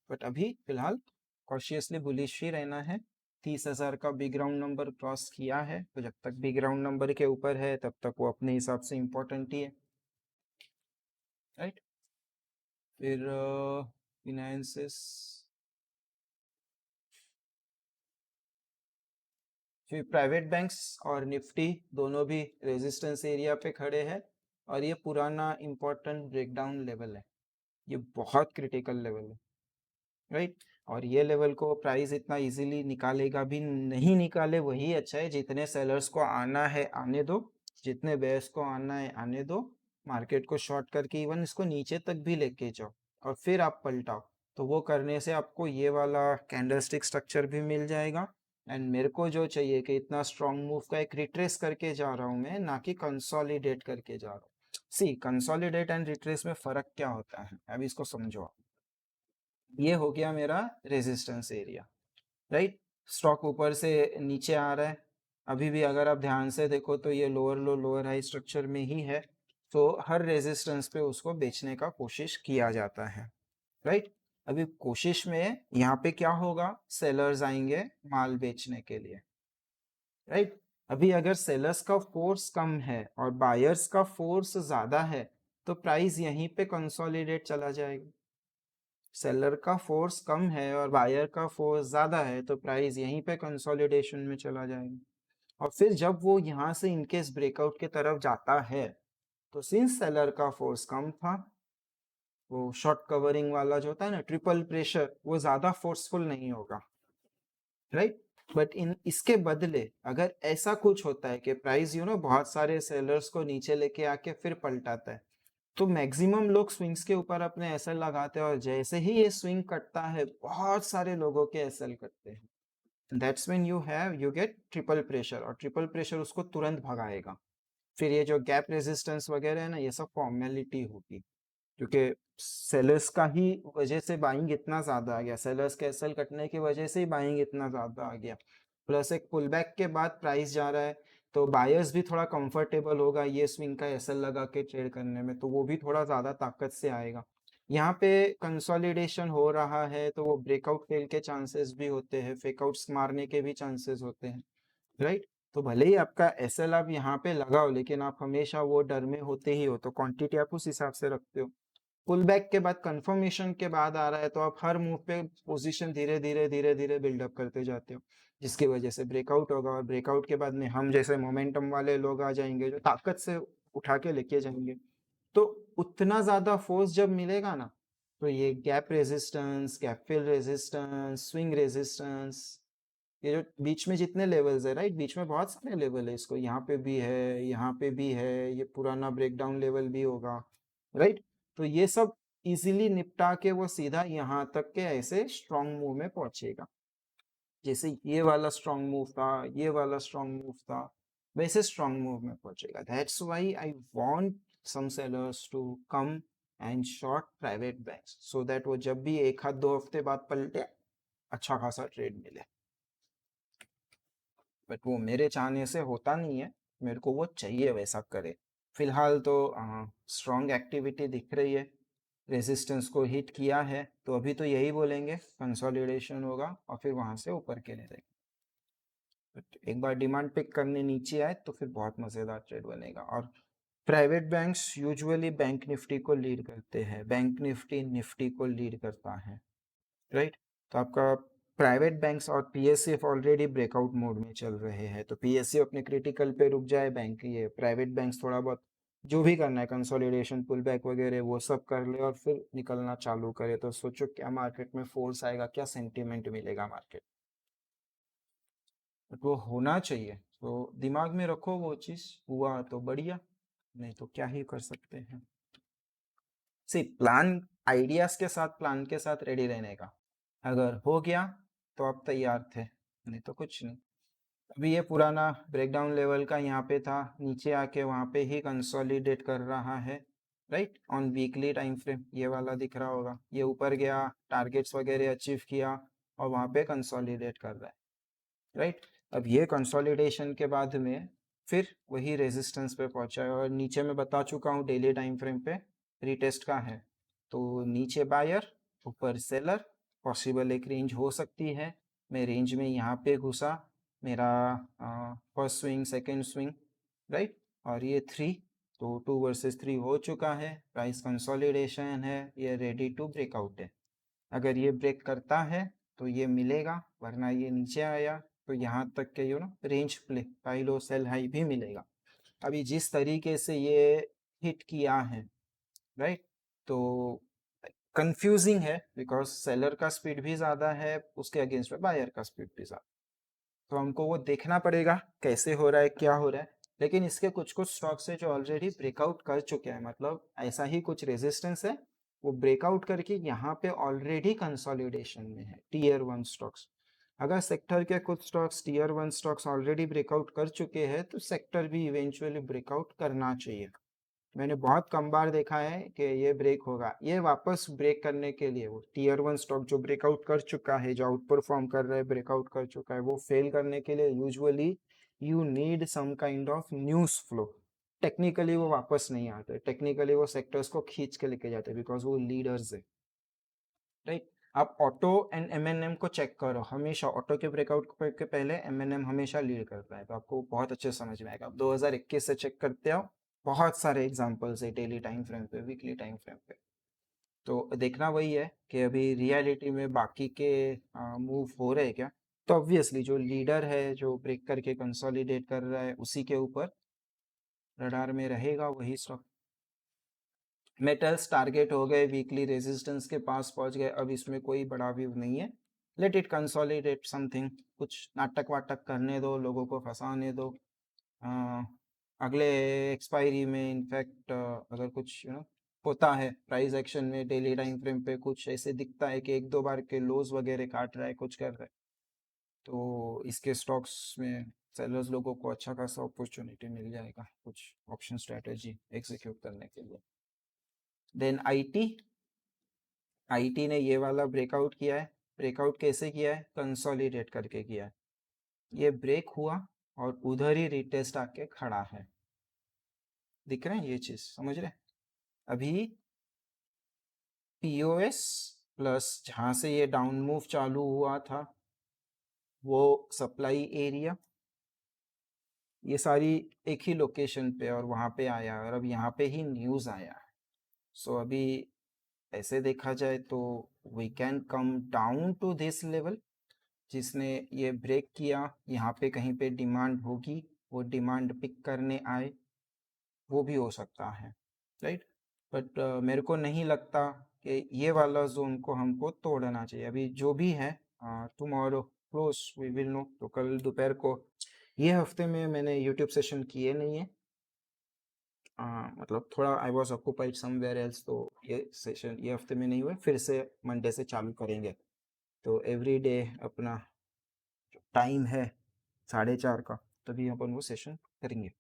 S1: बट अभी फिलहाल कॉशियसली बुलिश ही रहना है, 30,000 का बिग राउंड नंबर क्रॉस किया है, तो जब तक बिग राउंड नंबर के ऊपर है तब तक वो अपने हिसाब से इम्पोर्टेंट ही है, राइट। फिर फिनेंसिस, फिर प्राइवेट बैंक्स और निफ्टी दोनों भी रेजिस्टेंस एरिया पे खड़े हैं, और ये पुराना इंपॉर्टेंट ब्रेकडाउन लेवल है, ये बहुत क्रिटिकल लेवल है, राइट। और ये लेवल को प्राइस इतना इजीली निकालेगा भी नहीं, निकाले वही अच्छा है। जितने सेलर्स को आना है आने दो, जितने बेयर्स को आना है आने दो, मार्केट को शॉर्ट करके इवन इसको नीचे तक भी लेके जाओ और फिर आप पलटाओ, तो वो करने से आपको ये वाला कैंडलस्टिक स्ट्रक्चर भी मिल जाएगा। एंड मेरे को जो चाहिए कि इतना स्ट्रॉन्ग मूव का एक रिट्रेस करके जा रहा हूँ मैं, ना कि कंसोलिडेट करके जा रहा हूँ। सी कंसोलिडेट एंड रिट्रेस में फर्क क्या होता है, अब इसको समझो। ये हो गया मेरा रेजिस्टेंस एरिया, राइट। स्टॉक ऊपर से नीचे आ रहा है, अभी भी अगर आप ध्यान से देखो तो ये लोअर लो लोअर हाई स्ट्रक्चर में ही है, तो हर रेजिस्टेंस पे उसको बेचने का कोशिश किया जाता है, राइट। अभी कोशिश में यहाँ पे क्या होगा, सेलर्स आएंगे माल बेचने के लिए, राइट। अभी अगर सेलर्स का फोर्स कम है और बायर्स का फोर्स ज्यादा है, तो प्राइस यहीं पे कंसोलिडेट चला जाएगा। सेलर का फोर्स कम है और बायर का फोर्स ज्यादा है, तो प्राइस यहीं पे कंसोलिडेशन में चला जाएगा। और फिर जब वो यहाँ से इनकेस ब्रेकआउट की तरफ जाता है, तो सिंस सेलर का फोर्स कम था, वो शॉर्ट कवरिंग वाला जो होता है ना ट्रिपल प्रेशर, वो ज्यादा फोर्सफुल नहीं होगा, राइट। बट इन इसके बदले अगर ऐसा कुछ होता है कि प्राइस बहुत सारे सेलर्स को नीचे लेके आके फिर पलटाता है, तो मैक्सिमम लोग स्विंग्स के ऊपर अपने एसएल लगाते हैं, और जैसे ही ये स्विंग कटता है बहुत सारे लोगों के एसएल कटते हैं। That's when you get triple pressure, और ट्रिपल प्रेशर उसको तुरंत भगाएगा। फिर ये जो गैप रेजिस्टेंस वगैरह है ना, ये सब फॉर्मेलिटी होगी, क्योंकि सेलर्स का ही वजह से बाइंग इतना ज्यादा आ गया, सेलर्स के एसएल कटने की वजह से ही बाइंग इतना ज्यादा आ गया। प्लस एक पुल बैक के बाद प्राइस जा रहा है, तो बायर्स भी थोड़ा कंफर्टेबल होगा ये स्विंग का एसएल लगा के ट्रेड करने में, तो वो भी थोड़ा ज्यादा ताकत से आएगा। यहाँ पे कंसोलिडेशन हो रहा है, तो वो ब्रेकआउट फेल के चांसेस भी होते हैं, फेकआउट्स मारने के भी चांसेस होते हैं, राइट। तो भले ही आपका एसएल आप यहाँ पे लगाओ, लेकिन आप हमेशा वो डर में होते ही हो, तो क्वांटिटी आप उस हिसाब से रखते हो। पुल बैक के बाद कंफर्मेशन के बाद आ रहा है, तो आप हर मूव पे पोजीशन धीरे धीरे धीरे धीरे बिल्डअप करते जाते हो, जिसकी वजह से ब्रेकआउट होगा, और ब्रेकआउट के बाद में हम जैसे मोमेंटम वाले लोग आ जाएंगे जो ताकत से उठा के लेके जाएंगे। तो उतना ज्यादा फोर्स जब मिलेगा ना, तो ये gap resistance, gap fill resistance, swing resistance, ये जो बीच में जितने लेवल्स है, राइट, बीच में बहुत सारे लेवल है, इसको यहाँ पे भी है, यहाँ पे भी है, ये पुराना ब्रेकडाउन लेवल भी होगा, राइट। तो ये सब इजीली निपटा के वो सीधा यहाँ तक के ऐसे स्ट्रॉन्ग मूव में पहुंचेगा। जैसे ये वाला स्ट्रॉन्ग मूव था, ये वाला स्ट्रॉन्ग मूव था, वैसे स्ट्रॉन्ग मूव में पहुंचेगा। That's why I want some sellers to come and short private banks, so that वो जब भी एक हाथ दो हफ्ते बाद पलटे, अच्छा खासा ट्रेड मिले। बट वो मेरे चाहने से होता नहीं है, मेरे को वो चाहिए वैसा करे। फिलहाल तो स्ट्रॉन्ग एक्टिविटी दिख रही है, रेजिस्टेंस को हिट किया है, तो अभी तो यही बोलेंगे कंसोलिडेशन होगा और फिर वहां से ऊपर के लिए जाएगा। बट एक बार डिमांड पिक करने नीचे आए तो फिर बहुत मजेदार ट्रेड बनेगा। और private banks usually bank Nifty को लीड करते हैं, बैंक निफ्टी निफ्टी को लीड करता है, राइट। तो आपका प्राइवेट बैंक्स और पीएसएफ ऑलरेडी ब्रेकआउट मोड में चल रहे हैं, तो पीएसएफ अपने क्रिटिकल पे रुक जाए, बैंक ये प्राइवेट बैंक्स थोड़ा बहुत जो भी करना है कंसोलिडेशन पुल बैक वगैरह वो सब कर ले और फिर निकलना चालू करे, तो सोचो क्या मार्केट में फोर्स आएगा, क्या सेंटीमेंट मिलेगा मार्केट। तो वो होना चाहिए, तो दिमाग में रखो, वो चीज हुआ तो बढ़िया, नहीं तो क्या ही कर सकते हैं। सी प्लान, आइडियाज के साथ, प्लान के साथ रेडी रहने का, अगर हो गया तो आप तैयार थे, नहीं तो कुछ नहीं। अभी ये पुराना ब्रेकडाउन लेवल का यहाँ पे था, नीचे आके वहाँ पे ही कंसोलिडेट कर रहा है, right. On weekly time frame ये वाला दिख रहा होगा, ये ऊपर गया, टारगेट्स वगैरह अचीव किया और वहाँ पे कंसोलिडेट कर रहा है, राइट। अब ये कंसोलिडेशन के बाद में फिर वही रेजिस्टेंस पे पहुंचा है, और नीचे मैं बता चुका हूँ डेली टाइम फ्रेम पे रिटेस्ट का है, तो नीचे बायर ऊपर सेलर, पॉसिबल एक रेंज हो सकती है, मैं रेंज में यहाँ पे घुसा, मेरा first swing, second swing, right, और ये 3, तो 2 वर्सेस 3 हो चुका है, प्राइस कंसोलिडेशन है, ये रेडी टू ब्रेकआउट है। अगर ये ब्रेक करता है तो ये मिलेगा, वरना ये नीचे आया तो यहाँ तक के range play, high low sell high भी मिलेगा। अभी जिस तरीके से ये हिट किया है, राइट, तो कंफ्यूजिंग है, बिकॉज सेलर का स्पीड भी ज़्यादा है, उसके अगेंस्ट में बायर का स्पीड भी ज़्यादा, तो हमको वो देखना पड़ेगा कैसे हो रहा है, क्या हो रहा है। लेकिन इसके कुछ कुछ स्टॉक्स है जो ऑलरेडी ब्रेकआउट कर चुके हैं, मतलब ऐसा ही कुछ रेजिस्टेंस है, वो ब्रेकआउट करके यहाँ पे ऑलरेडी कंसोलिडेशन में है, टीयर 1 स्टॉक्स। अगर सेक्टर के कुछ stocks, tier 1 stocks already breakout कर चुके हैं, तो सेक्टर भी इवेंचुअली ब्रेकआउट करना चाहिए। मैंने बहुत कम बार देखा है कि ये ब्रेक होगा। ये वापस ब्रेक करने के लिए, वो टीयर 1 स्टॉक जो ब्रेकआउट कर चुका है, जो आउट परफॉर्म कर रहा है, ब्रेकआउट कर चुका है, वो फेल करने के लिए usually you need some kind of news flow. Technically वो वापस नहीं आते, टेक्निकली वो सेक्टर्स को खींच के लेके जाते हैं, बिकॉज वो लीडर्स है, राइट। आप ऑटो एंड एमएनएम को चेक करो, हमेशा ऑटो के ब्रेकआउट के पहले एमएनएम हमेशा लीड करता है, तो आपको बहुत अच्छे समझ में आएगा। आप 2021 से चेक करते हो, बहुत सारे एग्जांपल्स है डेली टाइम फ्रेम पे, वीकली टाइम फ्रेम पे। तो देखना वही है कि अभी रियलिटी में बाकी के मूव हो रहे हैं क्या। तो ऑब्वियसली जो लीडर है, जो ब्रेक करके कंसोलिडेट कर रहा है, उसी के ऊपर रडार में रहेगा वही स्टॉक। मेटल्स टारगेट हो गए, वीकली रेजिस्टेंस के पास पहुंच गए, अब इसमें कोई बड़ा व्यू नहीं है, लेट इट कंसोलिडेट समथिंग, कुछ नाटक वाटक करने दो, लोगों को फंसाने दो। अगले एक्सपायरी में इनफैक्ट अगर कुछ होता है प्राइस एक्शन में, डेली टाइम फ्रेम पे कुछ ऐसे दिखता है कि 1-2 बार के लोज वगैरह काट रहा है, कुछ कर रहा है, तो इसके स्टॉक्स में सेलर्स लोगों को अच्छा खासा अपॉर्चुनिटी मिल जाएगा कुछ ऑप्शन स्ट्रेटेजी एग्जीक्यूट करने के लिए। देन आईटी ने ये वाला ब्रेकआउट किया है। ब्रेकआउट कैसे किया है? कंसोलिडेट करके किया है। ये ब्रेक हुआ और उधर ही रिटेस्ट आके खड़ा है, दिख रहे हैं ये चीज, समझ रहे हैं? अभी पीओएस प्लस जहां से ये डाउन मूव चालू हुआ था, वो सप्लाई एरिया, ये सारी एक ही लोकेशन पे और वहां पे आया, और अब यहाँ पे ही न्यूज आया। सो अभी ऐसे देखा जाए तो we can come down to this level, जिसने ये ब्रेक किया, यहाँ पे कहीं पे डिमांड होगी, वो डिमांड पिक करने आए, वो भी हो सकता है, राइट। बट मेरे को नहीं लगता कि ये वाला जोन को हमको तोड़ना चाहिए। अभी जो भी है, tomorrow close we will know, तो कल दोपहर को, ये हफ्ते में मैंने यूट्यूब सेशन किए नहीं है, मतलब थोड़ा I was occupied somewhere else, तो ये सेशन ये हफ्ते में नहीं हुए, फिर से मंडे से चालू करेंगे। तो एवरी डे अपना टाइम है 4:30 का, तभी अपन वो सेशन करेंगे।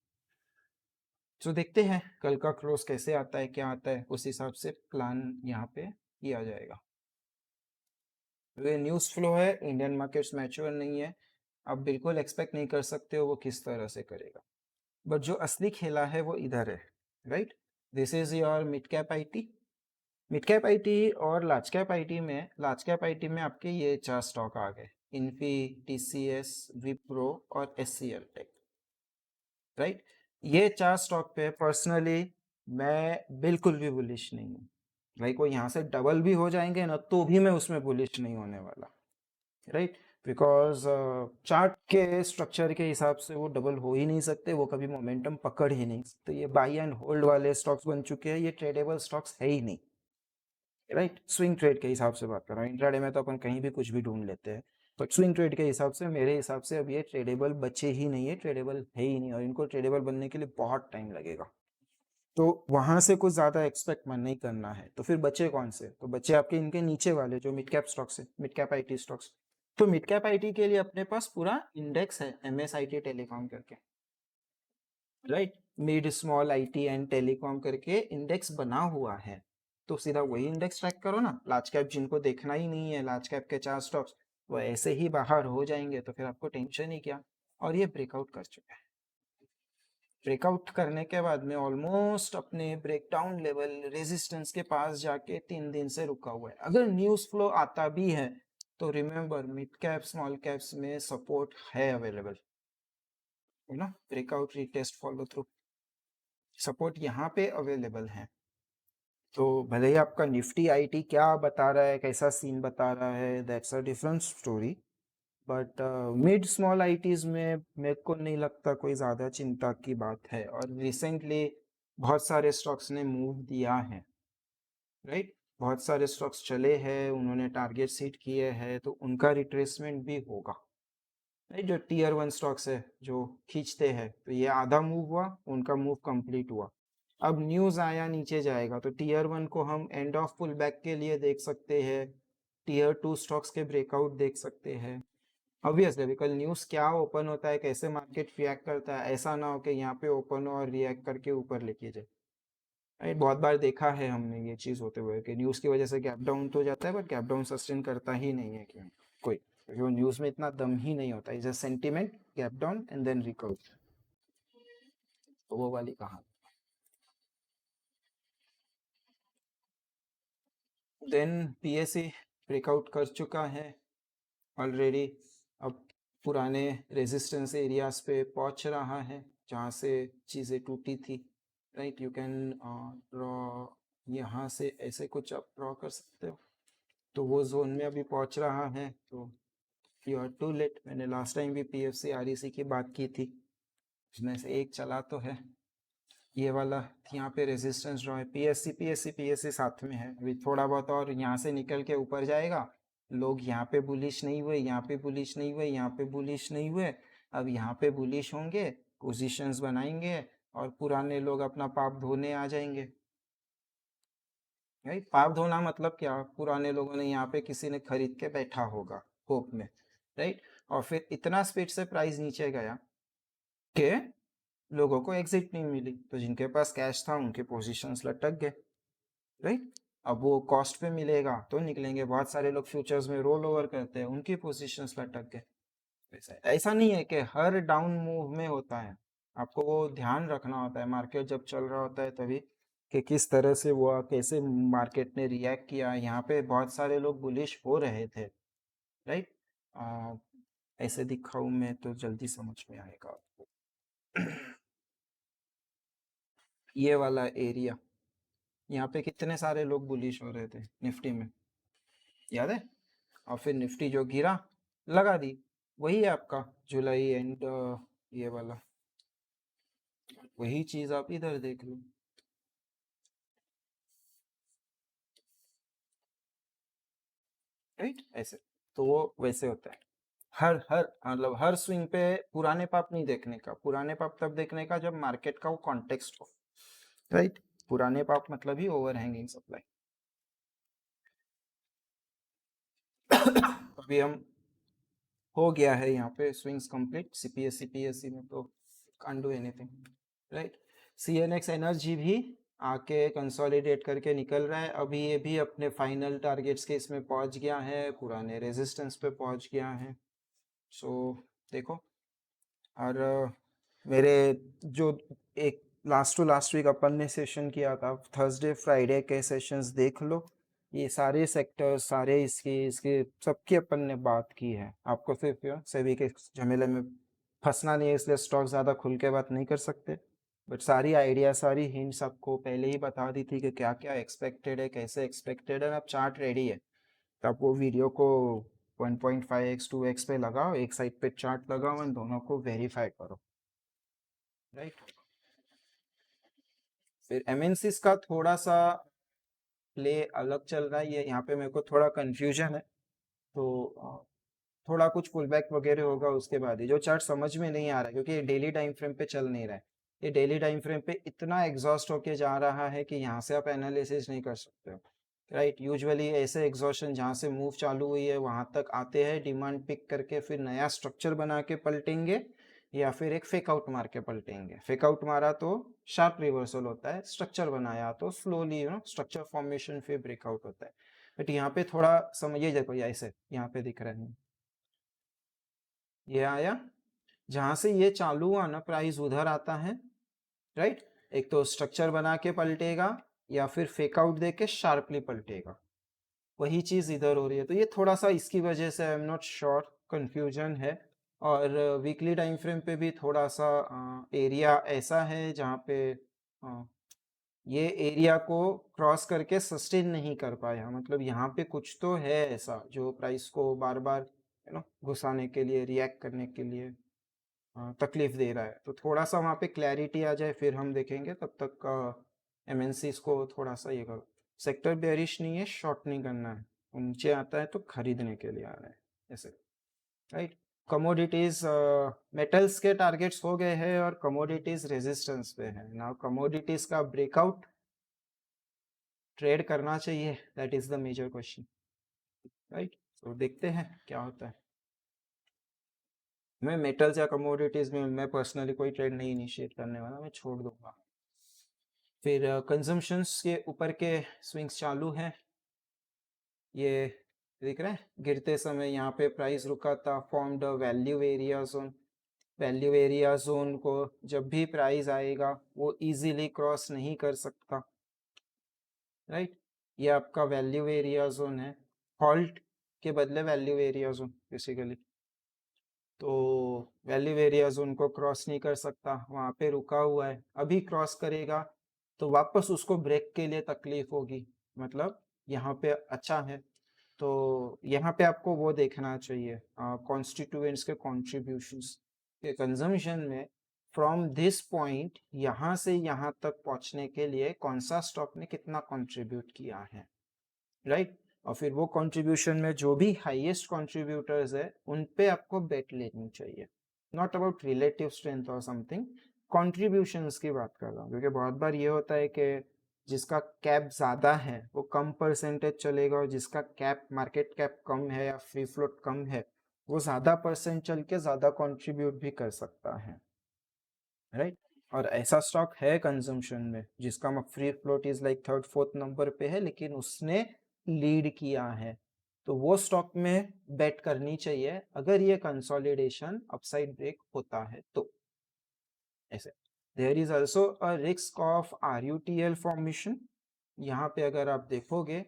S1: तो देखते हैं कल का क्लोज कैसे आता है, क्या आता है, उस हिसाब से प्लान यहाँ पे किया जाएगा। ये न्यूज़ फ्लो है, इंडियन मार्केट्स मैच्योर नहीं है, आप बिल्कुल एक्सपेक्ट नहीं कर सकते हो वो किस तरह से करेगा। बट जो असली खेला है वो इधर है, right. This is your mid cap IT. Mid cap IT और लार्ज कैप आईटी में, लार्ज कैप आईटी में आपके ये 4 स्टॉक आ गए, इन्फी, टीसीएस, विप्रो और एचसीएल टेक, राइट। ये 4 स्टॉक पे पर्सनली मैं बिल्कुल भी बुलिश नहीं हूँ। लाइक वो यहाँ से डबल भी हो जाएंगे ना, तो भी मैं उसमें बुलिश नहीं होने वाला, राइट। बिकॉज चार्ट के स्ट्रक्चर के हिसाब से वो डबल हो ही नहीं सकते, वो कभी मोमेंटम पकड़ ही नहीं सकते। ये बाई एंड होल्ड वाले स्टॉक्स बन चुके हैं, ये ट्रेडेबल स्टॉक्स है ही नहीं, राइट। स्विंग ट्रेड के हिसाब से बात कर रहा हूँ, इंट्राडे में तो अपन कहीं भी कुछ भी ढूंढ लेते हैं, बट स्विंग ट्रेड के हिसाब से, मेरे हिसाब से अब ये ट्रेडेबल बचे ही नहीं है, ट्रेडेबल है ही नहीं, और इनको ट्रेडेबल बनने के लिए बहुत टाइम लगेगा। तो वहां से कुछ ज्यादा एक्सपेक्ट मन नहीं करना है। तो फिर बचे कौन से? तो बचे आपके इनके नीचे वाले जो मिड कैप स्टॉक्स है, मिड कैप आईटी स्टॉक्स। तो मिड कैप आईटी के लिए अपने पास पूरा इंडेक्स है, एमएसआईटी टेलीकॉम करके, right. Mid small IT and telecom करके इंडेक्स बना हुआ है, तो सीधा वही इंडेक्स ट्रैक करो ना। लार्ज कैप जिनको देखना ही नहीं है, लार्ज कैप के 4 स्टॉक्स, वो ऐसे ही बाहर हो जाएंगे, तो फिर आपको टेंशन ही क्या। और ये ब्रेकआउट कर चुका है, ब्रेकआउट करने के बाद में ऑलमोस्ट अपने ब्रेकडाउन लेवल रेजिस्टेंस के पास जाके 3 दिन से रुका हुआ है। अगर न्यूज फ्लो आता भी है तो remember mid cap small caps में सपोर्ट है अवेलेबल, है ना, breakout retest follow through support यहाँ पे अवेलेबल है। तो भले ही आपका निफ्टी आईटी क्या बता रहा है, कैसा सीन बता रहा है, that's a different story, but mid small ITs में मेरे को नहीं लगता कोई ज़्यादा चिंता की बात है। और रिसेंटली बहुत सारे स्टॉक्स ने मूव दिया है, राइट, बहुत सारे स्टॉक्स चले हैं, उन्होंने टारगेट सीट किए हैं, तो उनका रिट्रेसमेंट भी होगा, राइट। जो टीयर 1 स्टॉक्स है जो खींचते हैं, तो ये आधा मूव हुआ, उनका मूव कंप्लीट हुआ, अब न्यूज़ आया नीचे जाएगा, तो टीयर 1 को हम एंड ऑफ पुल बैक के लिए देख सकते हैं, टीयर 2 स्टॉक्स के ब्रेकआउट देख सकते हैं। ऑब्वियसली कल न्यूज़ क्या ओपन होता है, कैसे मार्केट रिएक्ट करता है, ऐसा ना हो कि यहाँ पे ओपन हो और रिएक्ट करके ऊपर लेके जाए, राइट। बहुत बार देखा है हमने ये चीज़ होते हुए कि न्यूज़ की वजह से गैप डाउन तो जाता है, बट गैप डाउन सस्टेन करता ही नहीं है क्यों कोई, जो न्यूज़ में इतना दम ही नहीं होता, is a sentiment gap down and then recover, तो वो वाली कहानी। देन पीएससी ब्रेकआउट कर चुका है ऑलरेडी, अब पुराने रेजिस्टेंस एरियाज पे पहुंच रहा है जहाँ से चीज़ें टूटी थी, राइट। यू कैन ड्रॉ, यहाँ से ऐसे कुछ आप ड्रॉ कर सकते हो, तो वो जोन में अभी पहुंच रहा है, तो यू आर टू लेट। मैंने लास्ट टाइम भी पीएफसी आरईसी की बात की थी, उसमें से एक चला तो है, ये वाला यहाँ पे रेजिस्टेंस ड्रॉ है, पीएससी साथ में है, अभी थोड़ा बहुत और यहाँ से निकल के ऊपर जाएगा, लोग यहाँ पे बुलिश नहीं हुए, यहाँ पे बुलिश नहीं हुए, यहाँ पे बुलिश नहीं हुए, अब यहाँ पे बुलिश होंगे, पोजीशंस बनाएंगे और पुराने लोग अपना पाप धोने आ जाएंगे, राइट। पाप धोना मतलब क्या, पुराने लोगों ने यहाँ पे किसी ने खरीद के बैठा होगा होप में, राइट, और फिर इतना स्पीड से प्राइस नीचे गया कि लोगों को एग्जिट नहीं मिली, तो जिनके पास कैश था उनके पोजीशंस लटक गए, राइट। अब वो कॉस्ट पे मिलेगा तो निकलेंगे, बहुत सारे लोग फ्यूचर्स में रोल ओवर करते हैं, उनकी पोजीशंस लटक गए। ऐसा नहीं है कि हर डाउन मूव में होता है, आपको वो ध्यान रखना होता है मार्केट जब चल रहा होता है तभी, कि किस तरह से वो कैसे मार्केट ने रिएक्ट किया। यहाँ पे बहुत सारे लोग बुलिश हो रहे थे, राइट। ऐसे दिखाऊं मैं तो जल्दी समझ में आएगा आपको। ये वाला एरिया, यहाँ पे कितने सारे लोग बुलिश हो रहे थे निफ्टी में, याद है, और फिर निफ्टी जो गिरा लगा दी, वही है आपका जुलाई एंड, ये वाला वही चीज आप इधर देख लो, राइट। ऐसे तो वो वैसे होता है, हर हर मतलब हर स्विंग पे पुराने पाप नहीं देखने का, पुराने पाप तब देखने का जब मार्केट का वो कॉन्टेक्स्ट हो, राइट। पुराने पाप मतलब ही ओवर हैंगिंग सप्लाई। अभी हम हो गया है यहाँ पे स्विंग्स कंप्लीट सीपीएससी में, तो can't do anything, right. CNX energy भी आके कंसोलिडेट करके निकल रहा है, अभी ये भी अपने फाइनल टारगेट्स के इसमें पहुंच गया है, पुराने रेजिस्टेंस पे पहुंच गया है, सो देखो। और मेरे जो एक लास्ट टू लास्ट वीक अपन ने सेशन किया था, थर्सडे फ्राइडे के सेशंस देख लो, ये सारे सेक्टर्स सारे इसके इसके सबकी अपन ने बात की है, आपको सिर्फ सेबी के झमेले में फंसना नहीं है, इसलिए स्टॉक ज़्यादा खुल के बात नहीं कर सकते, बट सारी आइडिया सारी हिंट्स आपको पहले ही बता दी थी कि क्या क्या एक्सपेक्टेड है, कैसे एक्सपेक्टेड है। अब चार्ट रेडी है, तो आप वो वीडियो को 1.5x 2x पे लगाओ, एक साइड पे चार्ट लगाओ और दोनों को वेरीफाई करो, राइट। फिर एमएनसीज का थोड़ा सा प्ले अलग चल रहा है, ये यहाँ पे मेरे को थोड़ा कंफ्यूजन है, तो थोड़ा कुछ पुल बैक वगैरह होगा उसके बाद ही, जो चार्ट समझ में नहीं आ रहा है क्योंकि ये डेली टाइम फ्रेम पे चल नहीं रहा है, ये डेली टाइम फ्रेम पे इतना एग्जॉस्ट होके जा रहा है कि यहाँ से आप एनालिसिस नहीं कर सकते हो, राइट। यूजुअली ऐसे एग्जॉशन जहाँ से मूव चालू हुई है वहां तक आते हैं, डिमांड पिक करके फिर नया स्ट्रक्चर बना के पलटेंगे, या फिर एक फेक आउट मार के पलटेंगे। फेक आउट मारा तो शार्प रिवर्सल होता है, स्ट्रक्चर बनाया तो स्लोली स्ट्रक्चर फॉर्मेशन फिर ब्रेकआउट होता है, बट यहाँ पे थोड़ा समझिए, देखो ऐसे यहाँ पे दिख रहा है, ये आया, जहां से ये चालू हुआ ना प्राइस उधर आता है, राइट। एक तो स्ट्रक्चर बना के पलटेगा या फिर फेक आउट दे के शार्पली पलटेगा, वही चीज़ इधर हो रही है, तो ये थोड़ा सा इसकी वजह से I am not sure, confusion है। और वीकली टाइम फ्रेम पे भी थोड़ा सा एरिया ऐसा है जहाँ पे ये एरिया को क्रॉस करके सस्टेन नहीं कर पाया, मतलब यहाँ पे कुछ तो है ऐसा जो प्राइस को बार बार घुसाने के लिए, रिएक्ट करने के लिए तकलीफ दे रहा है। तो थोड़ा सा वहाँ पे क्लैरिटी आ जाए फिर हम देखेंगे, तब तक एमएनसीज को थोड़ा सा ये करो। सेक्टर बेरिश नहीं है, शॉर्ट नहीं करना है, नीचे आता है तो खरीदने के लिए आ रहा है ऐसे, राइट। कमोडिटीज, मेटल्स के टारगेट्स हो गए हैं और कमोडिटीज रेजिस्टेंस पे है ना। कमोडिटीज का ब्रेकआउट ट्रेड करना चाहिए, that is the major question, right. तो देखते हैं क्या होता है। मैं मेटल्स या कमोडिटीज में मैं पर्सनली कोई ट्रेड नहीं इनिशिएट करने वाला, मैं छोड़ दूंगा। फिर कंजम्पशंस के ऊपर के स्विंग्स चालू हैं, ये दिख रहा है, गिरते समय यहाँ पे प्राइस रुका था, formed value area zone. Value area zone को जब भी प्राइस आएगा वो इजीली क्रॉस नहीं कर सकता, राइट। ये आपका वैल्यू एरिया जोन है, हॉल्ट के बदले वैल्यू एरिया जोन बेसिकली। तो वैल्यू एरिया जोन को क्रॉस नहीं कर सकता, वहाँ पे रुका हुआ है, अभी क्रॉस करेगा तो वापस उसको ब्रेक के लिए तकलीफ होगी, मतलब यहाँ पे अच्छा है। तो यहाँ पे आपको वो देखना चाहिए कॉन्स्टिट्यूएंट्स के कॉन्ट्रीब्यूशंस के कंजम्पशन में, फ्रॉम दिस पॉइंट यहाँ से यहाँ तक पहुँचने के लिए कौन सा स्टॉक ने कितना कंट्रीब्यूट किया है, राइट। और फिर वो कंट्रीब्यूशन में जो भी हाईएस्ट कंट्रीब्यूटर्स है उन पे आपको बेट लेनी चाहिए, नॉट अबाउट रिलेटिव स्ट्रेंथ और समथिंग, कंट्रीब्यूशंस की बात कर रहा हूँ। क्योंकि बहुत बार ये होता है कि जिसका कैप ज़्यादा है वो कम परसेंटेज चलेगा, और जिसका कैप, मार्केट कैप कम है या फ्री फ्लोट कम है, वो ज़्यादा परसेंट चल के ज़्यादा कंट्रीब्यूट भी कर सकता है, राइट। और ऐसा स्टॉक है कंजम्पशन में जिसका free float is like third fourth number पे है, लेकिन उसने लीड किया है, तो वो स्टॉक में बेट करनी चाहिए अगर ये कंसोलिडेशन अपसाइड ब्रेक होता है तो, ऐसे। There is also a risk of RUTL formation, यहाँ पे अगर आप देखोगे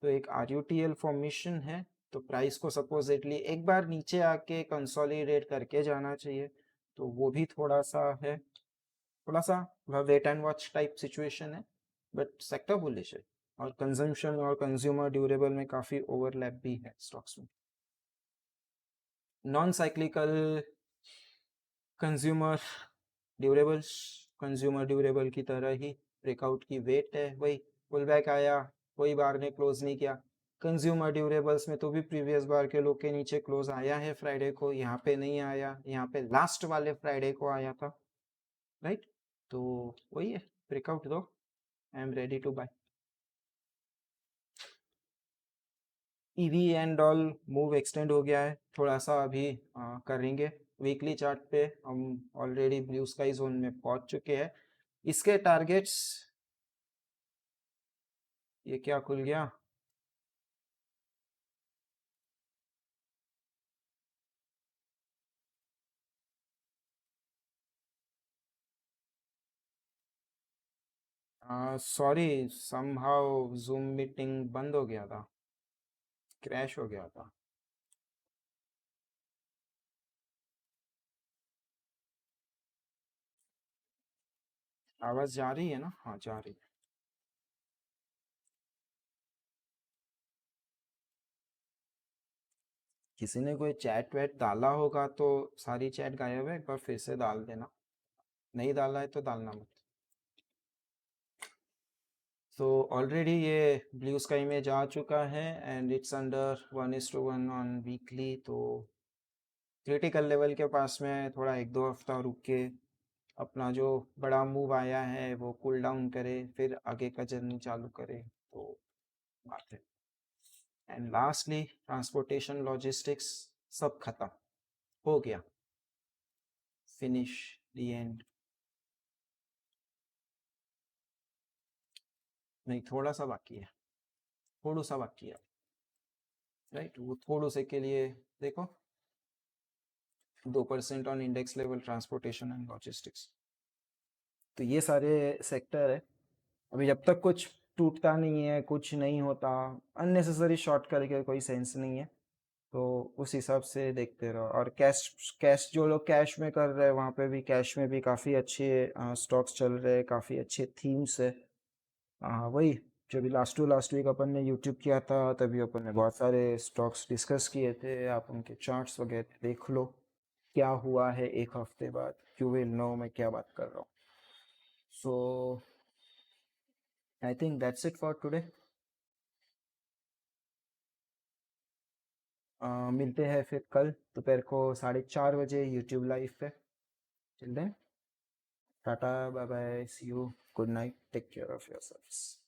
S1: तो एक RUTL फॉर्मेशन है, तो प्राइस को सपोजिटली एक बार नीचे आके कंसोलिडेट करके जाना चाहिए, तो वो भी थोड़ा सा है, थोड़ा सा wait and watch type situation है, बट सेक्टर बुलिश है। और कंजम्पशन और कंज्यूमर ड्यूरेबल में काफी ओवरलैप भी है स्टॉक्स में। Non cyclical consumer durables, consumer durable की तरह ही ब्रेकआउट की वेट है, वही पुल बैक आया, कोई बार ने क्लोज नहीं किया। कंज्यूमर ड्यूरेबल्स में तो भी प्रीवियस बार के लो के नीचे क्लोज आया है फ्राइडे को, यहाँ पे नहीं आया, यहाँ पे लास्ट वाले फ्राइडे को आया था, राइट। तो वही है, ब्रेकआउट दो, I am ready to buy. EV and all move extend हो गया है थोड़ा सा, अभी करेंगे। वीकली चार्ट पे हम ऑलरेडी ब्लू स्काई जोन में पहुंच चुके हैं। इसके टारगेट्स, ये क्या खुल गया, सॉरी, समहाउ जूम मीटिंग बंद हो गया था, क्रैश हो गया था। आवाज जा रही है ना? हाँ जा रही है। किसी ने कोई चैट वैट डाला होगा तो सारी चैट गायब है, एक बार फिर से डाल देना, नहीं डाला है तो डालना मत। तो ऑलरेडी ये ब्लू स्काई में जा चुका है and it's under 1:1 on weekly, तो क्रिटिकल लेवल के पास में थोड़ा एक दो हफ्ता रुक के अपना जो बड़ा मूव आया है वो कूल डाउन करे, फिर आगे का जर्नी चालू करे, तो बात है। एंड लास्टली ट्रांसपोर्टेशन लॉजिस्टिक्स सब खत्म हो गया, फिनिश दी एंड। नहीं, थोड़ा सा बाकी है, थोड़ा सा बाकी है, राइट। वो थोड़ो से के लिए देखो, 2% on index level transportation and logistics. तो ये सारे सेक्टर है, अभी जब तक कुछ टूटता नहीं है, कुछ नहीं होता, अननेसेसरी शॉर्ट करके कोई सेंस नहीं है। तो उस हिसाब से देखते रहो। और कैश कैश जो लोग कैश में कर रहे हैं वहाँ पे भी कैश में भी काफ़ी अच्छे स्टॉक्स चल रहे हैं, काफ़ी अच्छे थीम्स है। वही जो भी लास्ट वीक अपन ने यूट्यूब किया था तभी अपन ने बहुत सारे स्टॉक्स डिस्कस किए थे, आप उनके चार्ट्स वगैरह देख लो क्या हुआ है एक हफ्ते बाद, यू विल नो मैं क्या बात कर रहा हूँ। So I think that's it for today. मिलते हैं फिर कल दोपहर को 4:30 बजे यूट्यूब लाइव पे। Till then, tata, bye bye, see you, good night, take care of yourselves.